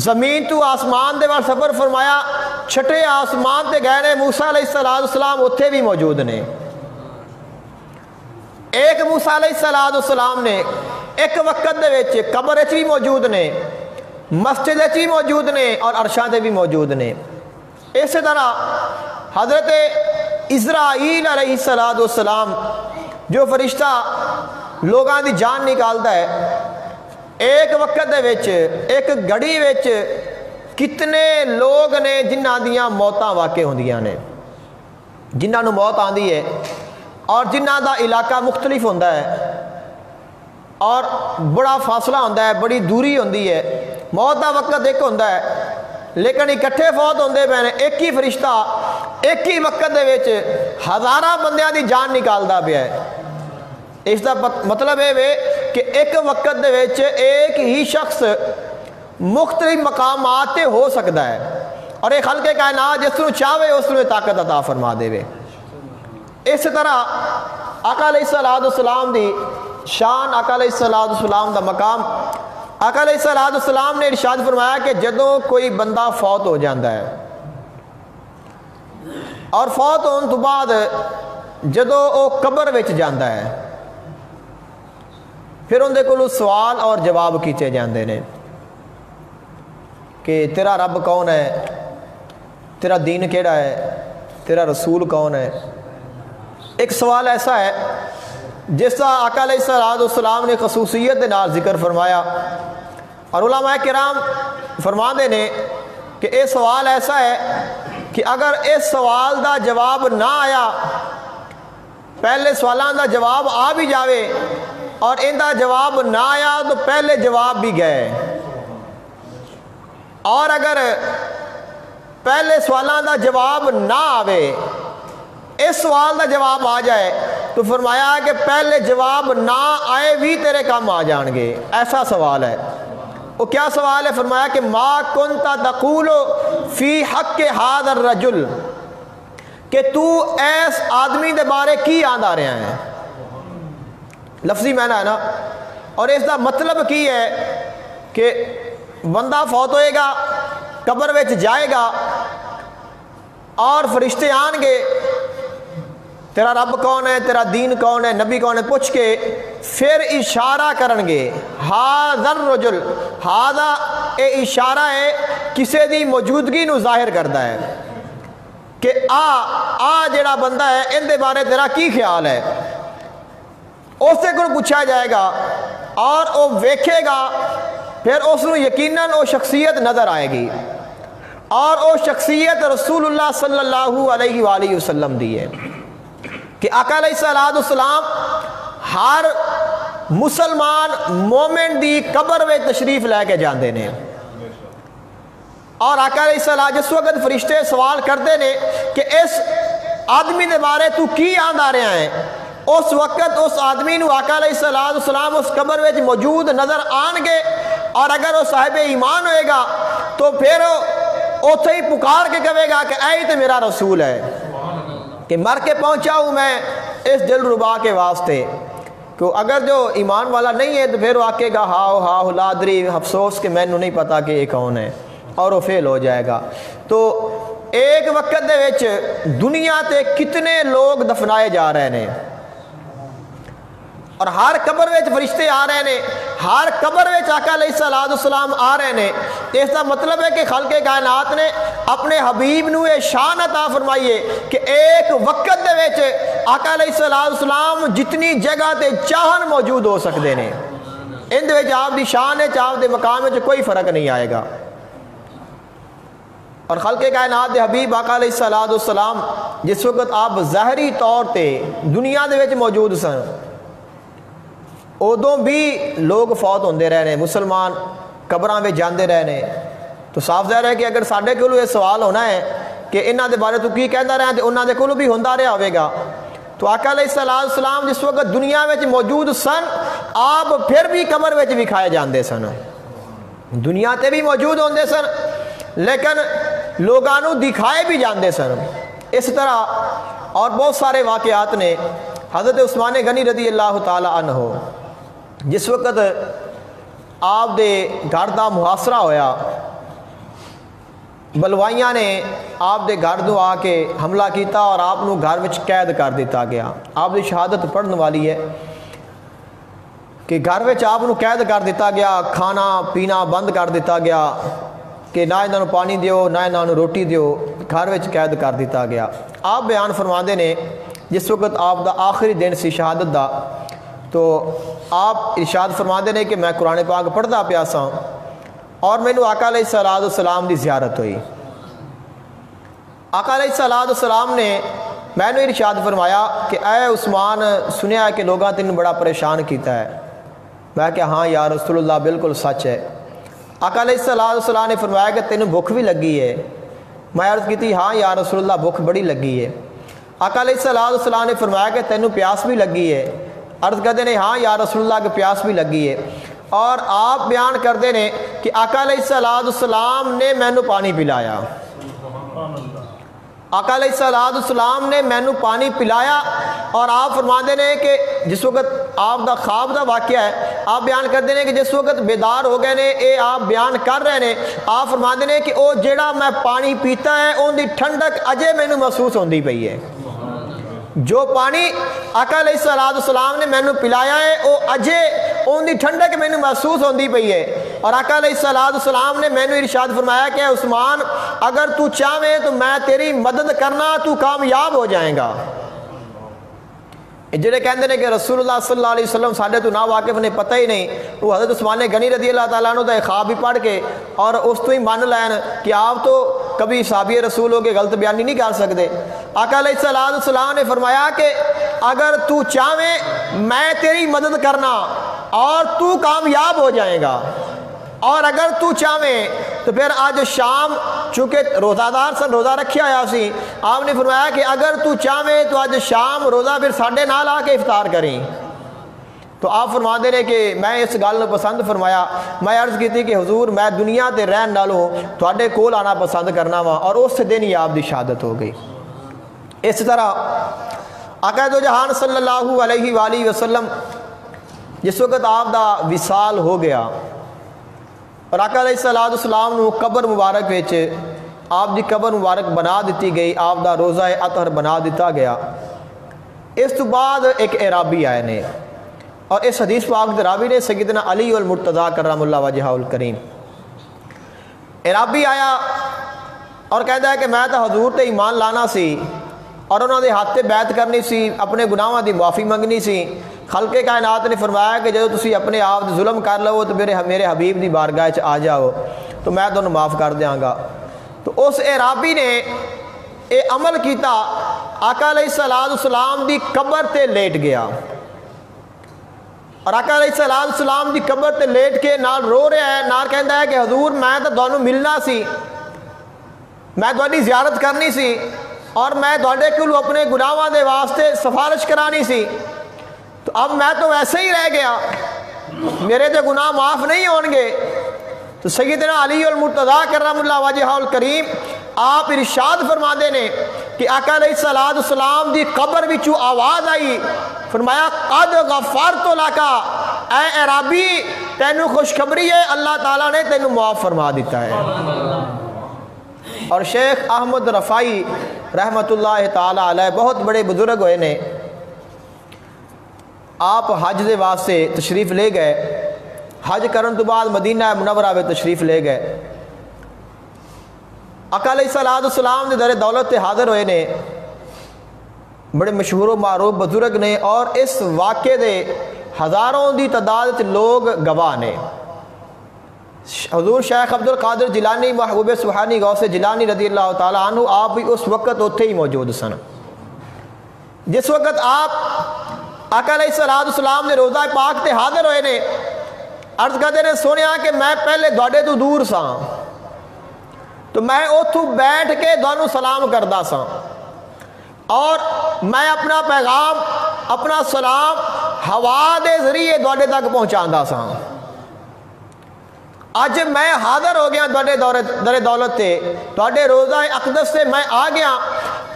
زمین تو آسمان دے وال سفر فرمایا، چھٹے آسمان تے گئے نے، موسیٰ علیہ السلام اتھے بھی موجود نے۔ ایک موسیٰ علیہ السلام نے ایک وقت دے وچ قبر وچ بھی موجود نے، مسجد وچ بھی موجود نے، اور عرشاں تے بھی موجود نے۔ اسی طرح حضرت اسرائیل علیہ السلام جو فرشتہ لوگاں دی جان نکالتا ہے، ایک وقت دے وچ ایک گھڑی وچ کتنے لوگ نے جنہاں دیاں موتاں واقع ہوندیاں نے، جنہاں نو موت آندی ہے، اور جنہاں دا علاقہ مختلف ہوندہ ہے، اور بڑا فاصلہ ہوندہ ہے، بڑی دوری ہوندی ہے، موت دا وقت ایک ہوندہ ہے، لیکن اکٹھے فوت ہوندے پے نے۔ ایک ہی فرشتہ ایک ہی وقت دے وچ ہزاراں بندیاں دی جان نکالدا پیا ہے۔ اس کا مطلب یہ کہ ایک وقت دے وچ ایک ہی شخص مختلف مقامات تے ہو سکتا ہے، اور ایک خلق کائنات جس کو چاہے اس کو طاقت عطا فرما دے۔ اس طرح آقا علیہ السلام دی شان، آقا علیہ السلام دا مقام، آقا علیہ السلام نے ارشاد فرمایا کہ جدوں کوئی بندہ فوت ہو جاتا ہے اور فوت ہونے تو بعد جدوں وہ قبر وچ جاتا ہے پھر اندے کولوں سوال اور جواب کیتے جاندے نے کہ تیرا رب کون ہے، تیرا دین کیڑا ہے، تیرا رسول کون ہے۔ ایک سوال ایسا ہے جس کا آقا علیہ السلام نے خصوصیت نال ذکر فرمایا، اور علماء کرام فرماندے نے کہ یہ سوال ایسا ہے کہ اگر اس سوال دا جواب نہ آیا، پہلے سوالاں دا جواب آ بھی جاوے اور ان دا جواب نہ آیا تو پہلے جواب بھی گئے، اور اگر پہلے سوالاں دا جواب نہ آوے، اس سوال دا جواب آ جائے تو فرمایا کہ پہلے جواب نہ آئے بھی تیرے کام آ جان گے۔ ایسا سوال ہے۔ وہ کیا سوال ہے؟ فرمایا کہ ما کنت تقول فی حق ھذا الرجل، کہ تو ایس آدمی دے بارے کی آندا رہا ہے۔ لفظی معنی ہے نا، اور اس دا مطلب کی ہے کہ بندہ فوت ہوئے گا، قبر وچ جائے گا اور فرشتے آن گے، تیرا رب کون ہے، تیرا دین کون ہے، نبی کون ہے پوچھ کے پھر اشارہ کرن گے ھذا الرجل۔ ھذا اے اشارہ ہے کسی دی موجودگی نو ظاہر کرتا ہے کہ آ جڑا بندہ ہے ان دے بارے تیرا کی خیال ہے۔ اس سے کو پوچھا جائے گا اور وہ ویکھے گا، پھر اس کو یقیناً وہ شخصیت نظر آئے گی، اور وہ شخصیت رسول اللہ صلی اللہ علیہ وآلہ وسلم دی ہے کہ آقا علیہ السلام ہر مسلمان مومن دی قبر میں تشریف لے کے جاندے نے، اور آقا علیہ السلام جس وقت فرشتے سوال کرتے نے کہ اس آدمی دے بارے تو کی آندا رہا ہے، اس وقت اس آدمی نو آقا علیہ السلام اس قبر میں موجود نظر آن گے، اور اگر وہ صاحب ایمان ہوئے گا تو پھر اوتھے ہی پکار کے کہے گا کہ اے تو میرا رسول ہے کہ مر کے پہنچا ہوں میں اس دل ربا کے واسطے۔ کہ اگر جو ایمان والا نہیں ہے تو پھر وہ آکے گا ہاؤ لا ادری، افسوس کہ میں نے نہیں پتا کہ یہ کون ہے، اور وہ فیل ہو جائے گا۔ تو ایک وقت دے وچ دنیا تے کتنے لوگ دفنائے جا رہے ہیں، اور ہر قبر وچ فرشتے آ رہے ہیں، ہر قبر وچ آقا علیہ السلام آ رہے ہیں۔ اس کا مطلب ہے کہ خلق کائنات نے اپنے حبیب نو یہ شان عطا فرمائیے کہ ایک وقت دے وچ آقا علیہ السلام جتنی جگہ تے چاہن موجود ہو سکتے ہیں، ان دے وچ آپ دی شان ہے، آپ دے مقام وچ کوئی فرق نہیں آئے گا۔ اور خلق کائنات دے حبیب آقا علیہ السلام جس وقت آپ ظاہری طور تے دنیا دے وچ موجود سن، ادوں بھی لوگ فوت ہوندے رہے ہیں، مسلمان قبراں میں جاندے رہے ہیں۔ تو صاف ظاہر ہے کہ اگر ساڈے کولو یہ سوال ہونا ہے کہ انہاں دے بارے تو کی کہندا رہا تے انہاں دے کولو بھی ہوندا رہا ہوئے گا۔ تو آقا علیہ السلام جس وقت دنیا میں موجود سن، آپ پھر بھی قبر میں وکھائے جاندے سن، دنیا تے بھی موجود ہوندے سن لیکن لوگاں نو دکھائے بھی جاندے سن۔ اس طرح اور بہت سارے واقعات نے۔ حضرت عثمان غنی رضی اللہ تعالی عنہ جس وقت آپ دے گھر دا محاصرہ ہویا، بلوائیاں نے آپ دے گھر دو آ کے حملہ کیتا اور آپ نو گھر وچ قید کر دیتا گیا۔ آپ دی شہادت پڑھن والی ہے کہ گھر وچ آپ نو قید کر دیتا گیا، کھانا پینا بند کر دیتا گیا کہ نہ انہاں نو پانی دیو نہ انہاں نو روٹی دیو، گھر وچ قید کر دیتا گیا۔ آپ بیان فرماندے نے جس وقت آپ دا آخری دن سی شہادت دا، تو آپ ارشاد فرماندے نے کہ میں قرآن پاک پڑھدا پیا سا اور مینوں آقا علیہ السلام دی زیارت ہوئی۔ آقا علیہ السلام نے میں نے ارشاد فرمایا کہ اے عثمان، سنیا ہے کہ لوگاں تینوں بڑا پریشان کیتا ہے۔ میں کہ ہاں یا رسول اللہ بالکل سچ ہے۔ آقا علیہ السلام نے فرمایا کہ تینوں بھوک بھی لگی ہے؟ میں عرض کی تھی ہاں یا رسول اللہ بھوک بڑی لگی ہے۔ آقا علیہ السلام نے فرمایا کہ تینوں پیاس بھی لگی ہے؟ عرض کرتے ہیں ہاں یا رسول اللہ کے پیاس بھی لگی ہے. اور آپ بیان کرتے ہیں کہ آقا علیہ السلام نے مینو پانی پلایا. آقا علیہ السلام نے مینو پانی پلایا اور آپ فرماتے ہیں کہ جس وقت آپ دا خواب دا واقعہ ہے, آپ بیان کرتے ہیں کہ جس وقت بیدار ہو گئے نے, اے آپ بیان کر رہے ہیں, آپ فرماتے ہیں کہ او جیڑا میں پانی پیتا ہے ان دی ٹھنڈک اجے مینو محسوس ہوندی پئی ہے. جو پانی آقا علیہ السلام نے مینو پلایا ہے وہ اجے ان دی ٹھنڈک مینو محسوس ہوندی پئی ہے. اور آقا علیہ السلام نے مینو ارشاد فرمایا کہ عثمان اگر تو چاہے تو میں تیری مدد کرنا, تو کامیاب ہو جائے گا. جڑے کہندے نے کہ رسول اللہ صلی اللہ علیہ وسلم ساڈے تو نا واقف نے پتہ ہی نہیں, وہ حضرت عثمان غنی رضی اللہ تعالیٰ عنہ دا خواب ہی پڑھ کے اور اس تو ہی مان لین کہ آپ تو کبھی صحابی رسول ہو کے غلط بیانی نہیں کر سکتے. آقا علیہ السلام نے فرمایا کہ اگر تو چاہے میں تیری مدد کرنا اور تو کامیاب ہو جائے گا, اور اگر تو چاہے تو پھر آج شام, چونکہ روزہ دار سن روزہ رکھیا آیا سی, آپ نے فرمایا کہ اگر تو چاہے تو آج شام روزہ پھر ساڈے نال آ کے افطار کریں. تو آپ فرما دے رہے کہ میں اس گل پسند فرمایا. میں عرض کی تھی کہ حضور میں دنیا تے رہن نالوں تواڈے کول آنا پسند کرنا وا, اور اس دن ہی آپ دی شہادت ہو گئی. اس طرح آقا دو جہان صلی اللہ علیہ وآلہ وسلم جس وقت آپ دا وصال ہو گیا اور آقا علیہ السلام نو قبر مبارک وچ آپ دی قبر مبارک بنا دیتی گئی, آپ دا روضہ اطہر بنا دیتا گیا. اس تو بعد ایک اعرابی آئے نے, اور اس حدیث پاک دے راوی نے سیدنا علی المرتضیٰ کرم اللہ وجہہ الکریم. اعرابی آیا اور کہتا ہے کہ میں تو حضور تے ایمان لانا سی اور انہوں نے ہاتھ تے بیعت کرنی سی, اپنے گناہاں دی معافی منگنی سی. خلق کائنات نے فرمایا کہ جب تسی اپنے آپ ظلم کر لو تو میرے حبیب دی بارگاہ آ جاؤ تو میں تمہیں معاف کر دیاں گا. تو اس اعرابی نے اے عمل کیتا, آقا علیہ السلام دی قبر تے لیٹ گیا, اور آقا علیہ السلام دی قبر تے لیٹ کے نال رو رہا ہے, نال کہندا ہے کہ حضور میں تو تانوں ملنا سی, میں تہاڈی زیارت کرنی سی, اور میں تہاڈے کول اپنے گناہاں دے واسطے سفارش کرانی سی, تو اب میں تو ویسے ہی رہ گیا, میرے تے گناہ معاف نہیں ہون گے. تو سیدنا علی المرتضیٰ کرم اللہ وجہہ الکریم آپ ارشاد فرما دے نے کہ آقا علیہ السلام دی قبر وچوں آواز آئی, فرمایا قد غفرت لک, اے اعرابی تینوں خوشخبری ہے اللہ تعالیٰ نے تینوں معاف فرما دیتا ہے. اور شیخ احمد رفائی رحمۃ اللہ تعالیٰ علیہ بہت بڑے بزرگ ہوئے نے, آپ حج دے واسطے تشریف لے گئے, حج کرن تو بعد مدینہ منورہ میں تشریف لے گئے. آقا علیہ السلام دے در دولت تے حاضر ہوئے نے, بڑے مشہور و معروف بزرگ نے, اور اس واقعے دے ہزاروں دی تعداد لوگ گواہ نے. حضور شیخ عبد القادر جیلانی محبوب سبحانی غوث جیلانی رضی اللہ تعالیٰ عنہ آپ بھی اس وقت اتھے ہی موجود سن جس وقت آپ آقا علیہ السلام نے روضہ پاک تے حاضر ہوئے نے. عرض کرتے نے سونیا کہ میں پہلے دوڑے تو دور سا, تو میں اتھو بیٹھ کے دونوں سلام کردا سا, اور میں اپنا پیغام اپنا سلام ہوا دے ذریعے دوڑے تک پہنچاندا سا. اج میں حاضر ہو گیا در دولت تے, تواڈے روضہ اقدس سے میں آ گیا.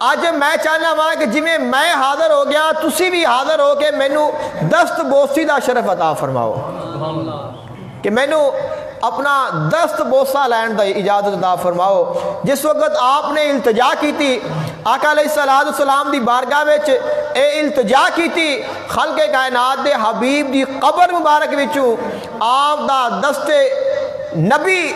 اج میں چاہنا وا کہ جویں میں حاضر ہو گیا تسی بھی حاضر ہو کے مینوں دست بوسی دا شرف عطا فرماؤ, کہ مینوں اپنا دست بوسہ لین دا اجازت عطا فرماؤ. جس وقت آپ نے التجا کیتی آقا علیہ السلام دی بارگاہ وچ اے التجا کیتی, خلق کائنات دے حبیب دی قبر مبارک وچوں آپ دا دست نبی,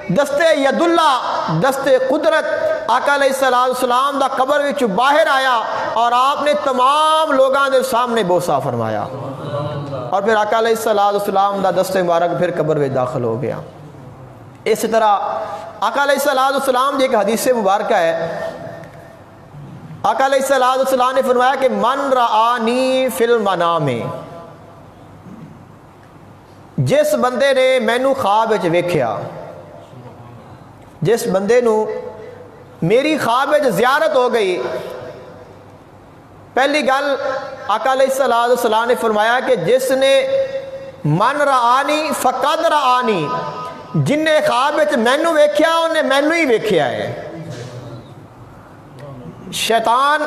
دست ید اللہ, دست قدرت آقا علیہ السلام دا قبر وچ باہر آیا, اور آپ نے تمام لوگاں دے سامنے بوسہ فرمایا, اور پھر آقا علیہ السلام دا دست مبارک پھر قبر میں داخل ہو گیا. اس طرح آقا علیہ السلام دی ایک حدیث مبارکہ ہے, آقا علیہ السلام نے فرمایا کہ من رآنی فی المنام, جس بندے نے مینوں خواب وچ ویکھیا, جس بندے نو میری خواب وچ زیارت ہو گئی, پہلی گل آقا علیہ الصلوۃ والسلام نے فرمایا کہ جس نے من رآنی فقد رآنی، جن نے خواب وچ مینوں ویکھیا انہیں مینوں ہی ویکھیا ہے۔ شیطان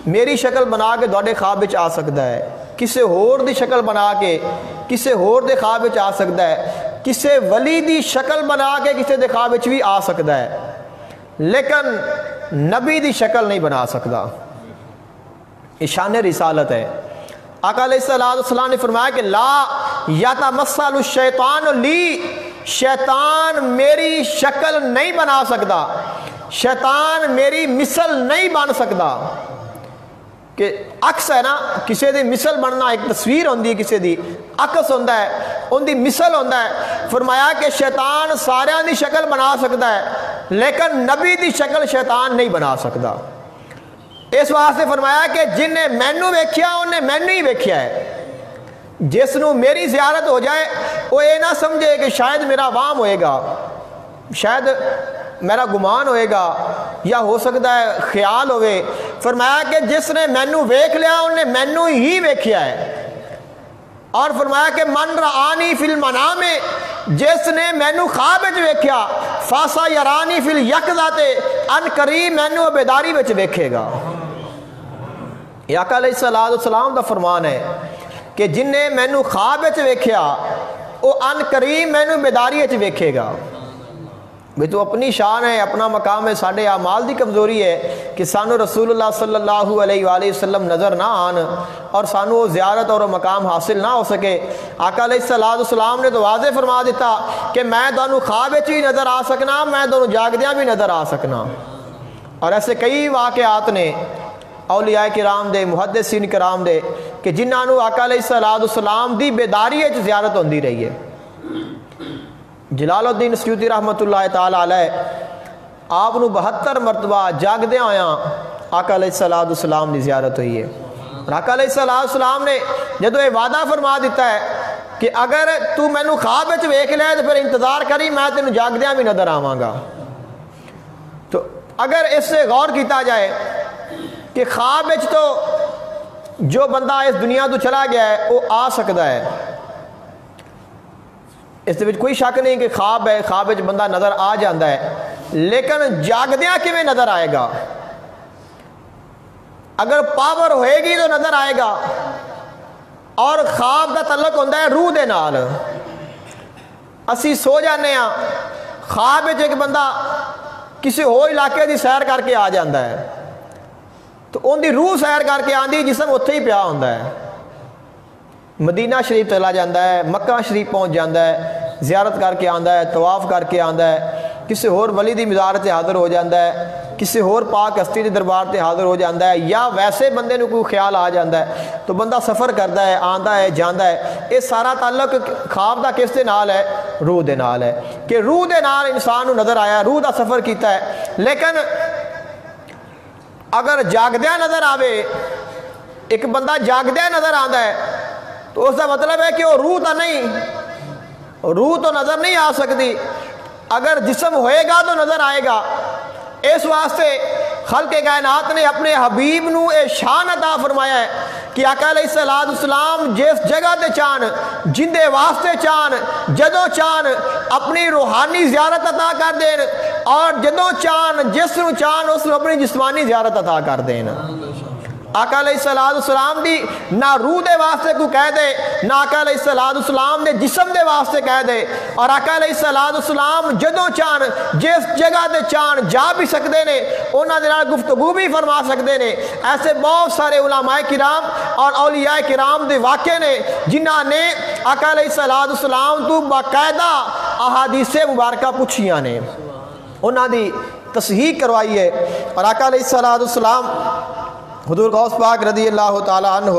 میری شکل بنا کے تواڈے خواب وچ آ سکتا ہے، کسے ہور دی شکل بنا کے کسے ہور دے خواب وچ آ سکتا ہے، کسے ولی دی شکل بنا کے کسے دے خواب وچ بھی آ سکتا ہے، لیکن نبی دی شکل نہیں بنا سکتا۔ یہ شان رسالت ہے۔ آقا علیہ الصلوۃ والسلام نے فرمایا کہ لا یتمثل الشیطان لی، شیطان میری شکل نہیں بنا سکتا، شیطان میری مثل نہیں بن سکتا۔ کہ عکس ہے نا، کسی دی مثل بننا ایک تصویر ہوندی ہے، کسی دی عکس ہوندا ہے، ان دی مثل ہوندا ہے۔ فرمایا کہ شیطان ساریاں دی شکل بنا سکتا ہے لیکن نبی دی شکل شیطان نہیں بنا سکتا۔ اس واسطے فرمایا کہ جن نے مینوں ویکھیا انہیں مینوں ہی ویکھیا ہے۔ جس نو میری زیارت ہو جائے وہ یہ نہ سمجھے کہ شاید میرا وام ہوئے گا، شاید میرا گمان ہوئے گا، یا ہو سکتا ہے خیال ہوئے۔ فرمایا کہ جس نے مینوں ویکھ لیا انہیں مینوں ہی ویکھیا ہے۔ اور فرمایا کہ من رآنی فی المنام، جس نے مینوں خواب وچ ویکھیا فاسا یرانی فی الیقظۃ، ان قریب مینوں بیداری وچ ویکھے گا۔ یہ آقا علیہ الصلوۃ والسلام دا فرمان ہے کہ جن نے مینوں خواب وچ ویکھیا وہ ان قریب مینوں بیداری وچ ویکھے گا۔ بھی تو اپنی شان ہے، اپنا مقام ہے، ساڈے اعمال دی کمزوری ہے کہ سانو رسول اللہ صلی اللہ علیہ وآلہ وسلم نظر نہ آن اور سانو وہ زیارت اور مقام حاصل نہ ہو سکے۔ آقا علیہ الصلوۃ والسلام نے تو واضح فرما دیتا کہ میں تانوں خواب وچ بھی نظر آ سکنا، میں تانوں جاگدیاں بھی نظر آ سکنا۔ اور ایسے کئی واقعات نے اولیاء کرام دے، محدثین کرام دے کہ جنہاں نو آقا علیہ الصلوۃ والسلام دی بیداری وچ زیارت ہوندی رہی ہے۔ جلال الدین سیوطی رحمۃ اللہ تعالی علیہ آپ نو 72 مرتبہ جاگدے ہویا آقا علیہ الصلوۃ والسلام دی زیارت ہوئی ہے۔ اور آقا علیہ الصلوۃ والسلام نے جدو یہ وعدہ فرما دیتا ہے کہ اگر تو مینوں خواب وچ ویکھ لے تو پھر انتظار کری میں تینوں جاگدیاں بھی نظر آواں گا۔ تو اگر اس سے غور کیتا جائے کہ خواب وچ تو جو بندہ اس دنیا تو چلا گیا ہے وہ آ سکتا ہے، اس دے کوئی شک نہیں کہ خواب ہے، خواب وچ بندہ نظر آ جاتا ہے، لیکن جاگدیاں کیویں نظر آئے گا؟ اگر پاور ہوئے گی تو نظر آئے گا۔ اور خواب کا تعلق ہوتا ہے روح دے نال۔ اسی سو جانے ہاں، خواب وچ ایک بندہ کسی ہو علاقے دی سیر کر کے آ جاتا ہے تو ان دی روح سیر کر کے آندی، جسم اتھے ہی پیا ہوتا ہے۔ مدینہ شریف چلا جاتا ہے، مکہ شریف پہنچ جاتا ہے، زیارت کر کے آندا ہے، طواف کر کے آندا ہے، کسی ہور ولی دی مزار تے حاضر ہو جاتا ہے، کسی ہور پاک ہستی دے دربار تے حاضر ہو جاتا ہے، یا ویسے بندے نو کوئی خیال آ جاتا ہے تو بندہ سفر کرتا ہے، آندا ہے، جاندا ہے۔ یہ سارا تعلق خواب دا کس دے نال ہے؟ روح دے نال ہے، کہ روح دے نال انسان نو نظر آیا، روح دا سفر کیتا ہے۔ لیکن اگر جاگدیا نظر آوے، ایک بندہ جاگدیا نظر آندا ہے تو اس کا مطلب ہے کہ وہ روح تو نہیں، روح تو نظر نہیں آ سکتی، اگر جسم ہوئے گا تو نظر آئے گا۔ اس واسطے خلق کائنات نے اپنے حبیب نو اے شان عطا فرمایا ہے کہ آقا علیہ الصلوۃ والسلام جس جگہ تے چاہن، جن دے واسطے چاہن، جدوں چاہن اپنی روحانی زیارت عطا کر دین، اور جدوں چاہن جس نو چاہن اس نو اپنی جسمانی زیارت عطا کر دین۔ آقا علیہ الصلوۃ والسلام دی نہ روح دے واسطے کو کہہ دے، نہ آقا علیہ الصلوۃ والسلام دے جسم دے واسطے کہہ دے، اور آقا علیہ الصلوۃ والسلام جدوں چاہن جس جگہ تے چاہن جا بھی سکتے نے، انہاں دے نال گفتگو بھی فرما سکتے نے۔ ایسے بہت سارے علماء کرام اور اولیاء کرام دے واقعے نے جنہاں نے آقا علیہ الصلوۃ والسلام تو باقاعدہ احادیث مبارکہ پوچھیاں نے، انہاں دی تصحیح کروائی ہے۔ اور آقا علیہ الصلوۃ والسلام حضور غوث پاک رضی اللہ تعالی عنہ،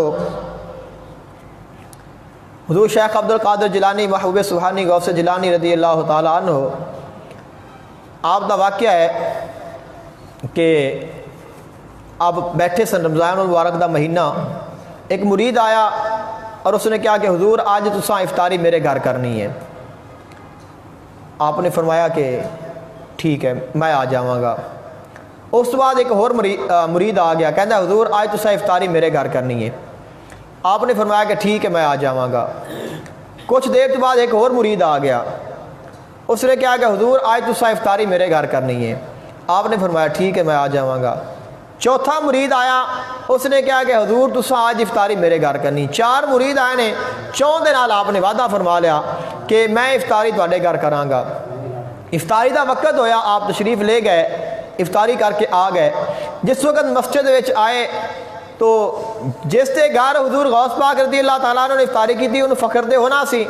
حضور شیخ عبد القادر جیلانی محبوب سبحانی غوث جیلانی رضی اللہ تعالی عنہ، آپ دا واقعہ ہے کہ آپ بیٹھے سن، رمضان المبارک دا مہینہ، ایک مرید آیا اور اس نے کہا کہ حضور آج تساں افطاری میرے گھر کرنی ہے۔ آپ نے فرمایا کہ ٹھیک ہے میں آ جاواں گا۔ اس بعد ایک اور مرید آ گیا، کہتا ہے حضور آج تسا افطاری میرے گھر کرنی ہے۔ آپ نے فرمایا کہ ٹھیک ہے میں آ جاواں گا۔ کچھ دیر کے بعد ایک اور مرید آ گیا، اس نے کہا کہ حضور آج تسا افطاری میرے گھر کرنی ہے۔ آپ نے فرمایا ٹھیک ہے میں آ جاواں گا۔ چوتھا مرید آیا، اس نے کہا کہ حضور تسا آج افطاری میرے گھر کرنی۔ 4 مرید آئے نے، چون دے نال آپ نے وعدہ فرما لیا کہ میں افطاری تواڈے گھر کراں گا۔ افطاری دا وقت ہویا، آپ تشریف لے گئے، افطاری کر کے آ گئے۔ جس وقت مسجد وچ آئے تو جس دے گھر حضور غوث پاک رضی اللہ تعالیٰ عنہ نے افطاری کی تھی انہوں فخر دے ہونا سی۔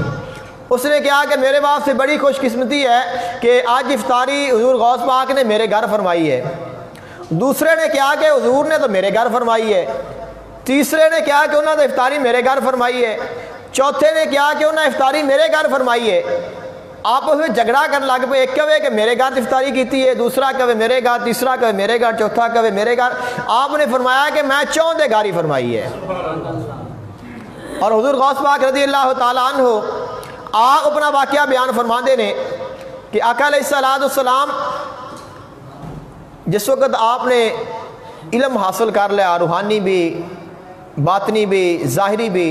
اس نے کہا کہ میرے باپ سے بڑی خوش قسمتی ہے کہ آج افطاری حضور غوث پاک نے میرے گھر فرمائی ہے۔ دوسرے نے کہا کہ حضور نے تو میرے گھر فرمائی ہے۔ تیسرے نے کہا کہ انہوں نے افطاری میرے گھر فرمائی ہے۔ چوتھے نے کہا کہ انہوں نے افطاری میرے گھر فرمائی ہے۔ آپس میں جھگڑا کرنے لگ پے، ایک کہے کہ میرے گھر افطاری کیتی ہے، دوسرا کہے میرے گھر، تیسرا کہے میرے گھر، چوتھا کہے میرے گھر۔ آپ نے فرمایا کہ میں چون دے گھر ہی فرمائی ہے۔ اور حضور غوث پاک رضی اللہ تعالیٰ عنہ آپ اپنا واقعہ بیان فرماندے نے کہ آقا علیہ السلام جس وقت آپ نے علم حاصل کر لیا، روحانی بھی، باطنی بھی، ظاہری بھی،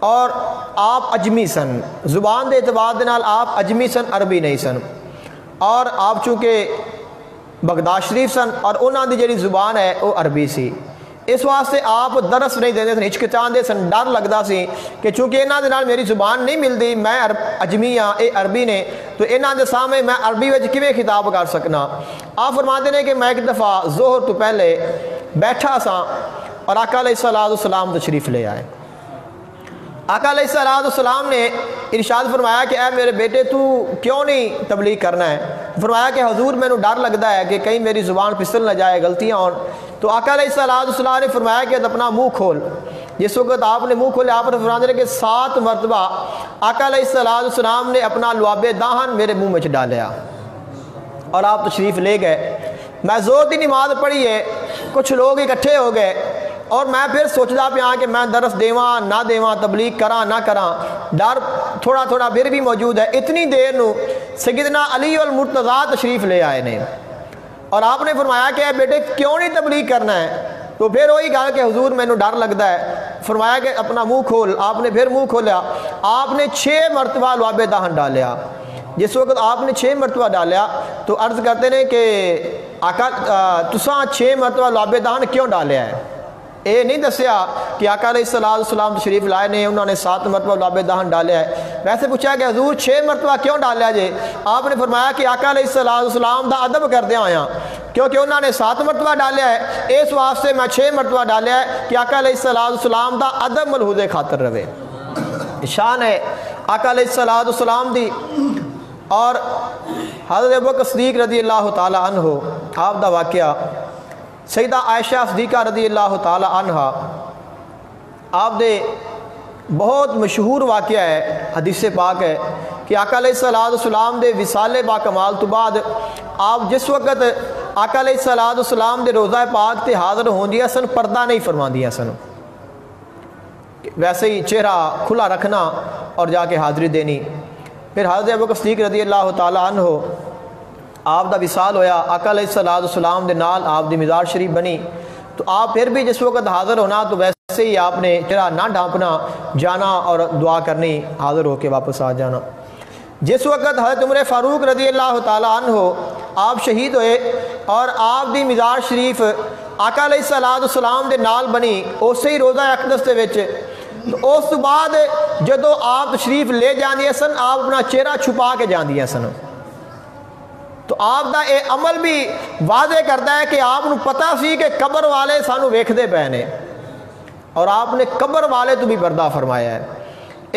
اور آپ اجمی سن، زبان دے اعتبار دے نال آپ اجمی سن، عربی نہیں سن، اور آپ چونکہ بغداد شریف سن اور انہاں دی جڑی زبان ہے وہ عربی سی، اس واسطے آپ درس نہیں دیندے سن، ہچکچاندے سن، ڈر لگدا سی کہ چونکہ انہاں دے نال میری زبان نہیں ملدی، میں اجمی ہاں، اے عربی نے، تو انہاں دے سامنے میں عربی وچ کیویں خطاب کر سکنا۔ آپ فرماتے ہیں کہ میں ایک دفعہ ظہر تو پہلے بیٹھا سا اور آقا علیہ السلام تشریف لے آئے۔ آقا علیہ السلام نے ارشاد فرمایا کہ اے میرے بیٹے تو کیوں نہیں تبلیغ کرنا ہے؟ فرمایا کہ حضور میں نے ڈر لگتا ہے کہ کہیں میری زبان پھسل نہ جائے، غلطیاں ہوں۔ تو آقا علیہ السلام نے فرمایا کہ اپنا منہ کھول۔ جس وقت آپ نے منہ کھولے آپ نے فرمایا کہ 7 مرتبہ آقا علیہ السلام نے اپنا لعاب دہن میرے منہ میں ڈالیا اور آپ تشریف لے گئے۔ میں زور دی نماز پڑھی ہے، کچھ لوگ اکٹھے ہو گئے اور میں پھر سوچدا پیا کہ میں درس دیواں نہ دیواں، تبلیغ کراں نہ کراں، ڈر تھوڑا تھوڑا پھر بھی موجود ہے۔ اتنی دیر نو سیدنا علی المرتضیٰ تشریف لے آئے نے اور آپ نے فرمایا کہ اے بیٹے کیوں نہیں تبلیغ کرنا ہے؟ تو پھر وہی گل کہ حضور مینوں ڈر لگتا ہے۔ فرمایا کہ اپنا منہ کھول۔ آپ نے پھر منہ کھولیا، آپ نے 6 مرتبہ لعاب دہن ڈالیا۔ جس وقت آپ نے 6 مرتبہ ڈالیا تو عرض کرتے ہیں کہ آقا تساں 6 مرتبہ لعاب دہن کیوں ڈالیا ہے؟ اے نہیں دسیا کہ آقا علیہ السلام تشریف لائے نے، انہوں نے 7 مرتبہ لعاب دہن ڈالیا ہے۔ ویسے پوچھا کہ حضور 6 مرتبہ کیوں ڈالیا جے؟ آپ نے فرمایا کہ آقا علیہ السلام دا ادب کردے آیا، کیونکہ انہوں نے 7 مرتبہ ڈالیا ہے، اس واسطے میں 6 مرتبہ ڈالیا ہے کہ آقا علیہ السلام دا ادب ملحوظ خاطر رہے۔ شان ہے آقا علیہ السلام دی۔ اور حضرت ابوبکر صدیق رضی اللہ تعالی عنہ آپ دا واقعہ، سیدہ عائشہ صدیقہ رضی اللہ تعالی عنہ آپ دے بہت مشہور واقعہ ہے، حدیث پاک ہے کہ آقا علیہ السلام دے وصال با کمال تو بعد آپ جس وقت آقا علیہ السلام دے روضہ پاک تے حاضر ہوندیاں سن، پردہ نہیں فرماندیاں سن، ویسے ہی چہرہ کھلا رکھنا اور جا کے حاضری دینی۔ پھر حضرت ابوبکر صدیق رضی اللہ تعالی عنہ آپ دا وصال ہویا، آقا علیہ السلام دے نال آپ دی مزار شریف بنی، تو آپ پھر بھی جس وقت حاضر ہونا تو ویسے ہی آپ نے چہرہ نہ ڈھانپنا، جانا اور دعا کرنی، حاضر ہو کے واپس آ جانا۔ جس وقت حضرت عمر فاروق رضی اللہ تعالی عنہ آپ شہید ہوئے اور آپ دی مزار شریف آقا علیہ السلام دے نال بنی اسی ہی روضہ اقدس دے وچ، تو اس تو بعد جدو آپ تشریف لے جاندیاں سن آپ اپنا چہرہ چھپا کے جاندیاں سن۔ تو آپ دا اے عمل بھی واضح کرتا ہے کہ آپ نو پتہ سی کہ قبر والے سانو ویکھدے پے نے، اور آپ نے قبر والے تو بھی پردہ فرمایا ہے۔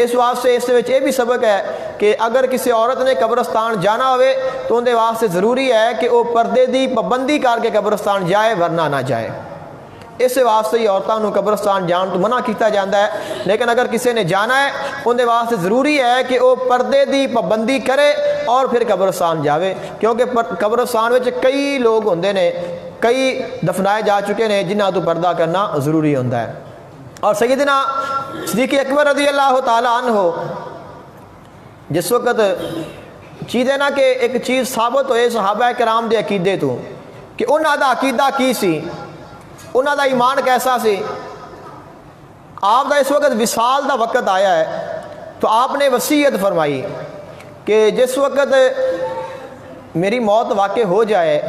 اس واسطے اس وچ یہ بھی سبق ہے کہ اگر کسی عورت نے قبرستان جانا ہوئے تو ان دے واسطے ضروری ہے کہ وہ پردے دی پابندی کر کے قبرستان جائے، ورنہ نہ جائے۔ اس واسطے ہی عورتوں کو قبرستان جان تو منع کیتا جاتا ہے، لیکن اگر کسی نے جانا ہے ان دے واسطے ضروری ہے کہ وہ پردے دی پابندی کرے اور پھر قبرستان جاوے، کیونکہ قبرستان وچ کئی لوگ ہوندے نے، کئی دفنائے جا چکے نے جنہاں تو پردہ کرنا ضروری ہوتا ہے۔ اور سیدنا صدیق اکبر رضی اللہ تعالی عنہ جس وقت چیزیں نہ کہ ایک چیز ثابت ہوئے صحابہ کرام دے عقیدے تو کہ انہاں دا عقیدہ کی سی، انہاں دا ایمان کیسا سی۔ آپ دا اس وقت وصال دا وقت آیا ہے تو آپ نے وصیت فرمائی کہ جس وقت میری موت واقع ہو جائے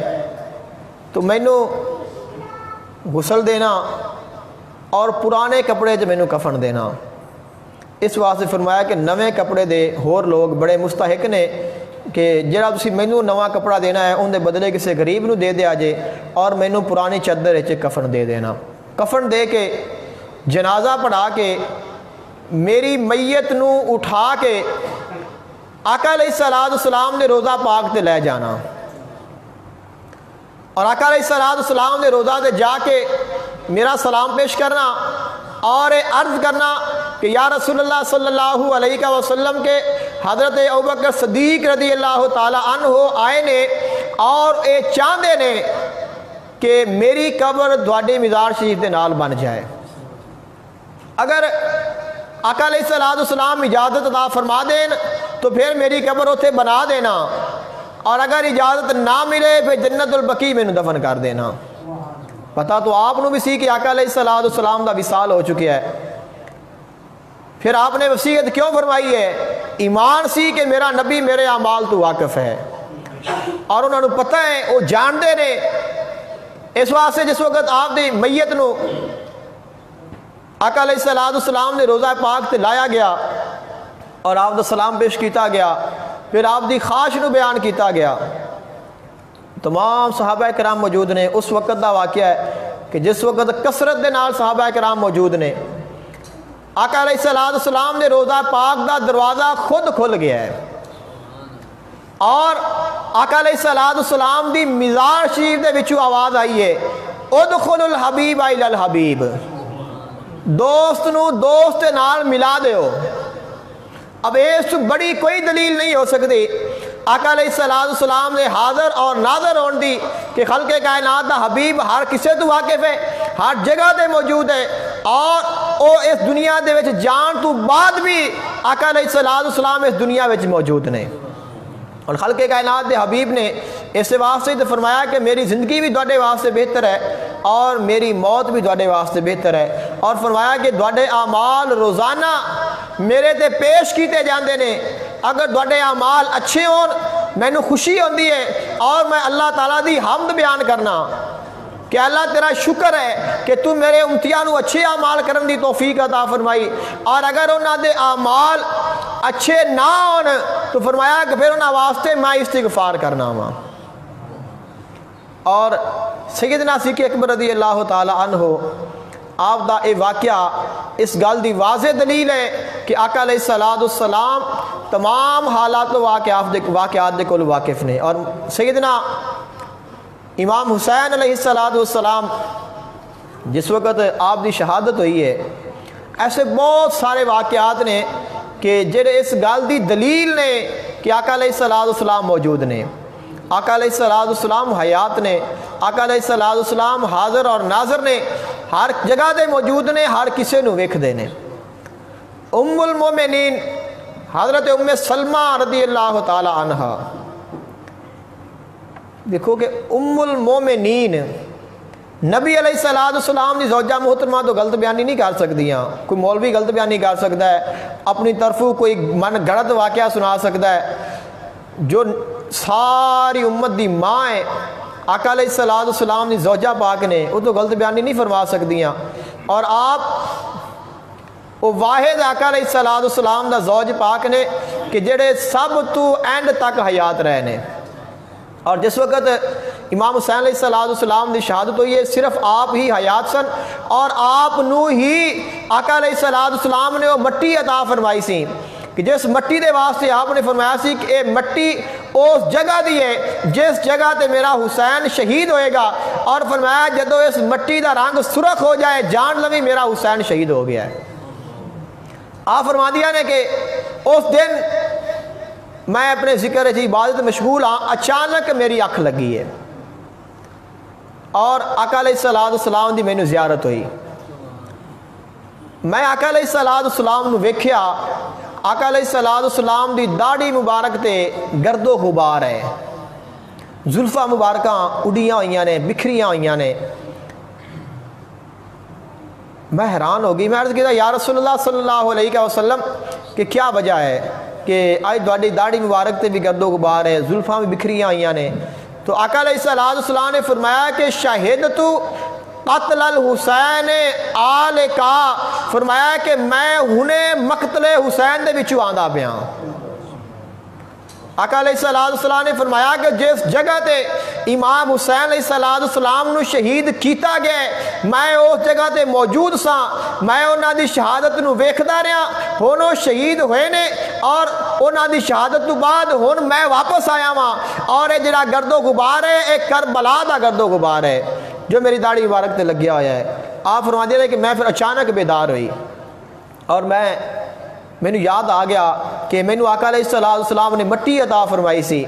تو مینوں غسل دینا اور پرانے کپڑے جو مینوں کفن دینا۔ اس واسطے فرمایا کہ نویں کپڑے دے ہور لوگ بڑے مستحق نے کہ جڑا تسی مینوں نواں کپڑا دینا ہے ان دے بدلے کسی غریب نو دے دیا جے اور مینوں پرانی چادر وچ کفن دے دینا۔ کفن دے کے جنازہ پڑھا کے میری میت نو اٹھا کے آقا علیہ السلام نے روضہ پاک تے لے جانا، اور آقا علیہ السلام نے روضہ تے جا کے میرا سلام پیش کرنا اور عرض کرنا کہ یا رسول اللہ صلی اللہ علیہ وسلم کے حضرت ابوبکر صدیق رضی اللہ تعالی عنہ آئے نے اور اے چاہتے نے کہ میری قبر تواڈے مزار شریف دے نال بن جائے۔ اگر آقا علیہ السلام اجازت عطا فرما دین تو پھر میری قبر اتنے بنا دینا، اور اگر اجازت نہ ملے پھر جنت البقیع میں دفن کر دینا۔ پتہ تو آپ نو بھی سی کہ آقا علیہ السلام دا وصال ہو چکا ہے، پھر آپ نے وصیت کیوں فرمائی ہے؟ ایمان سی کہ میرا نبی میرے اعمال تو واقف ہے اور انہوں نے پتہ ہے، وہ جانتے نے۔ اس واسطے جس وقت آپ دی میت نو آقا علیہ السلام نے روضہ پاک تے لایا گیا اور آپ دا سلام پیش کیتا گیا، پھر آپ دی خواہش نو بیان کیتا گیا، تمام صحابہ کرام موجود نے۔ اس وقت دا واقعہ ہے کہ جس وقت کثرت دے نال صحابہ کرام موجود نے، آقا علیہ السلام نے روضہ پاک دا دروازہ خود کھل گیا ہے اور آقا علیہ السلام دی مزار شریف دے وچوں آواز آئی ہے ادخل الحبیب الی الحبیب، دوست نو دوست نال ملا دیو۔ اب اس بڑی کوئی دلیل نہیں ہو سکتی آقا علیہ السلام نے حاضر اور ناظر ہون دی کہ خلق کائنات دا حبیب ہر کسے تو واقف ہے، ہر جگہ تے موجود ہے، اور او اس دنیا دے وچ جان تو بعد بھی آقا علیہ السلام اس دنیا وچ موجود نے۔ اور خلق کائنات دے حبیب نے اس واسطے تو فرمایا کہ میری زندگی بھی تواڈے واسطے بہتر ہے اور میری موت بھی تواڈے واسطے بہتر ہے، اور فرمایا کہ تواڈے اعمال روزانہ میرے تے پیش کیتے جاندے نے، اگر تواڈے اعمال اچھے ہون مینوں خوشی ہوندی ہے اور میں اللہ تعالیٰ دی حمد بیان کرنا کہ اللہ تیرا شکر ہے کہ تو میرے امتیاں نو اچھے اعمال کرن دی توفیق عطا فرمائی، اور اگر انہاں دے اعمال اچھے نہ ہون تو فرمایا کہ پھر انہاں واسطے میں استغفار کرنا وا۔ اور سیدنا صدیق اکبر رضی اللہ تعالی عنہ آپ دا اے واقعہ اس گل دی واضح دلیل ہے کہ آقا علیہ السلام تمام حالات و واقعات دے کول واقف نے۔ اور سیدنا امام حسین علیہ السلام جس وقت آپ دی شہادت ہوئی ہے، ایسے بہت سارے واقعات نے کہ جڑے اس گل دی دلیل نے کہ آقا علیہ السلام موجود نے، آقا علیہ السلام حیات نے، آقا علیہ السلام حاضر اور ناظر نے، ہر جگہ دے موجود نے، ہر کسے نو ویکھ دے نے۔ ام المومنین حضرت ام سلمہ رضی اللہ تعالی عنہا، دیکھو کہ ام المومنین نبی علیہ السلام دی زوجہ محترمہ تو غلط بیانی نہیں کر سکدیاں، کوئی مولوی غلط بیانی کر سکتا ہے، اپنی طرفوں کوئی من گھڑت واقعہ سنا سکتا ہے، جو ساری امت دی ماں ہے آقا علیہ السلام دی زوجہ پاک نے، وہ تو غلط بیانی نہیں فرما سکدیاں، اور آپ وہ واحد آقا علیہ السلام دا زوج پاک نے کہ جڑے سب تو اینڈ تک حیات رہے نے۔ اور جس وقت امام حسین علیہ السلام دی شہادت ہوئی ہے صرف آپ ہی حیات سن، اور آپ نو ہی آقا علیہ السلام نے وہ مٹی عطا فرمائی سی کہ جس مٹی دے واسطے آپ نے فرمایا سی کہ اے مٹی اس جگہ دی ہے جس جگہ تے میرا حسین شہید ہوئے گا، اور فرمایا جدو اس مٹی دا رنگ سرخ ہو جائے جان لوی میرا حسین شہید ہو گیا ہے۔ آپ فرما دیا نے کہ اس دن میں اپنے ذکر جی عبادت مشغول ہاں، اچانک میری اکھ لگی ہے اور آقا علیہ السلام دی مینوں زیارت ہوئی، میں آقا علیہ السلام نو ویکھیا، آقا علیہ السلام دی داڑھی مبارک تے گرد و غبار ہے، زلفاں مبارکاں اڈیاں ہوئیاں نے، بکھریاں ہوئیاں نے۔ میں حیران ہو گئی، میں عرض کیا یا رسول اللہ صلی اللہ علیہ وسلم کہ کیا وجہ ہے کہ آج تہاڈی داڑھی مبارک تے بھی گرد و غبار ہے، زلفاں بھی بکھریاں ہوئیاں نے؟ تو آقا علیہ السلام نے فرمایا کہ شہدت قتل الحسین آل کا، فرمایا کہ میں ہنے مقتل حسین دے وچوں آندا پیاں۔ آقا علیہ السلام نے فرمایا کہ جس جگہ تے امام حسین علیہ السلام نو شہید کیتا گیا میں اس جگہ تے موجود سا، میں انہاں دی شہادت نو ویکھدا رہا، ہن وہ شہید ہوئے نے اور انہاں دی شہادت تو بعد ہن میں واپس آیا ہاں، اور یہ جڑا گرد و غبار ہے یہ کربلا دا گرد و غبار ہے جو میری داڑھی مبارک تے لگیا ہوا ہے۔ آپ فرماتے ہیں کہ میں پھر اچانک بیدار ہوئی اور مینو یاد آ گیا کہ مینو آقا علیہ السلام نے مٹی عطا فرمائی سی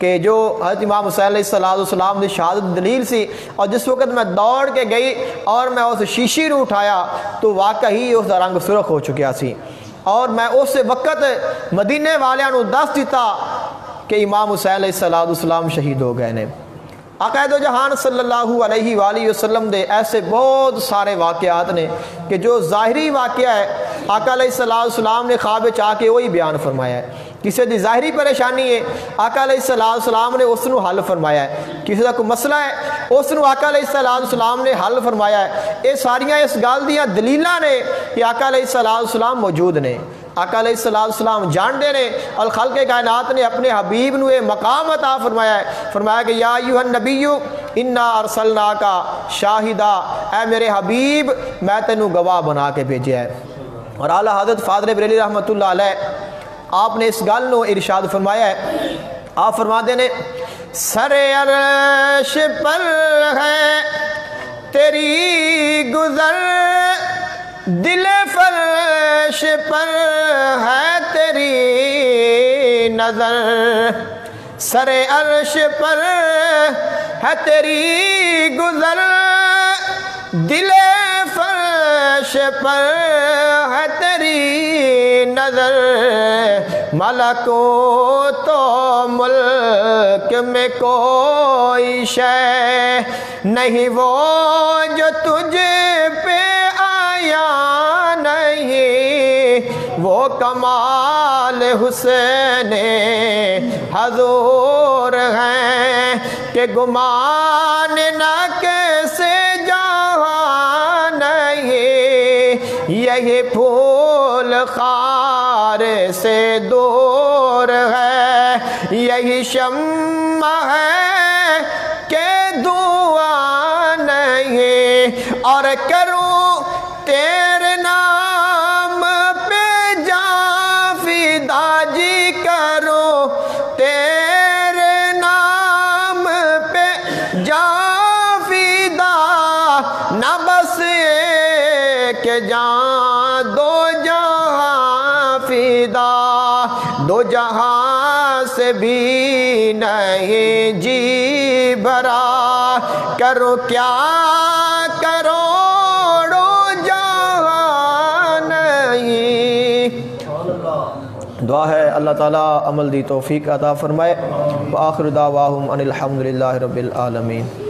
کہ جو حضرت امام حسین علیہ السلام کی شہادت دلیل سی، اور جس وقت میں دوڑ کے گئی اور میں اس شیشی نو اٹھایا تو واقعی اس کا رنگ سرخ ہو چکیا سی، اور میں اس وقت مدینے والیاں نو دس دیتا کہ امام حسین علیہ السلام شہید ہو گئے نے۔ آقا دو جہان صلی اللہ علیہ وآلہ وسلم دے ایسے بہت سارے واقعات نے کہ جو ظاہری واقعہ ہے آقا علیہ السلام نے خواب چاہ کے وہی بیان فرمایا ہے۔ کسی دی ظاہری پریشانی ہے آقا علیہ السلام نے اس نو حل فرمایا ہے، کسی دا کوئی مسئلہ ہے اس نو آقا علیہ السلام نے حل فرمایا ہے۔ یہ ساریاں اس گل دیاں دلیلاں نے کہ آقا علیہ السلام موجود نے۔ آقا علیہ السلام جانتے نے اور خلق کائنات نے اپنے حبیب نو یہ مقام عطا فرمایا ہے، فرمایا کہ یا ایھا النبی انا ارسلناک شاہدا، اے میرے حبیب میں تینوں گواہ بنا کے بھیجا ہے۔ اور اعلیٰ حضرت فاضل بریلوی رحمۃ اللہ علیہ آپ نے اس گل نو ارشاد فرمایا ہے، آپ فرماتے ہیں سر عرش پر ہے تیری گزر، دل فرش پر ہے تیری نظر، سر عرش پر ہے تیری گزر، دل فرش پر ہے تیری نظر، ملکوت و ملک میں کوئی شے نہیں وہ جو تجھ پہ آیا نہیں، وہ کمال حسین حضور ہیں کہ گمان نہ کیسے جہاں نہیں، یہی پھول خار سے دور ہے، یہی شمع ہے کہ دعا نہیں، اور کروں تیرے نام پہ جاں فدا جی، کروں تیرے نام پہ جاں فدا، نہ بس ایک جاں دو جہاں فدا، دو جہاں سے بھی نہیں جی بھرا، کروں کیا کروڑوں جہاں نہیں۔ دعا ہے اللہ تعالیٰ عمل دی توفیق عطا فرمائے۔ وآخر دعواہم ان الحمدللہ رب العالمین۔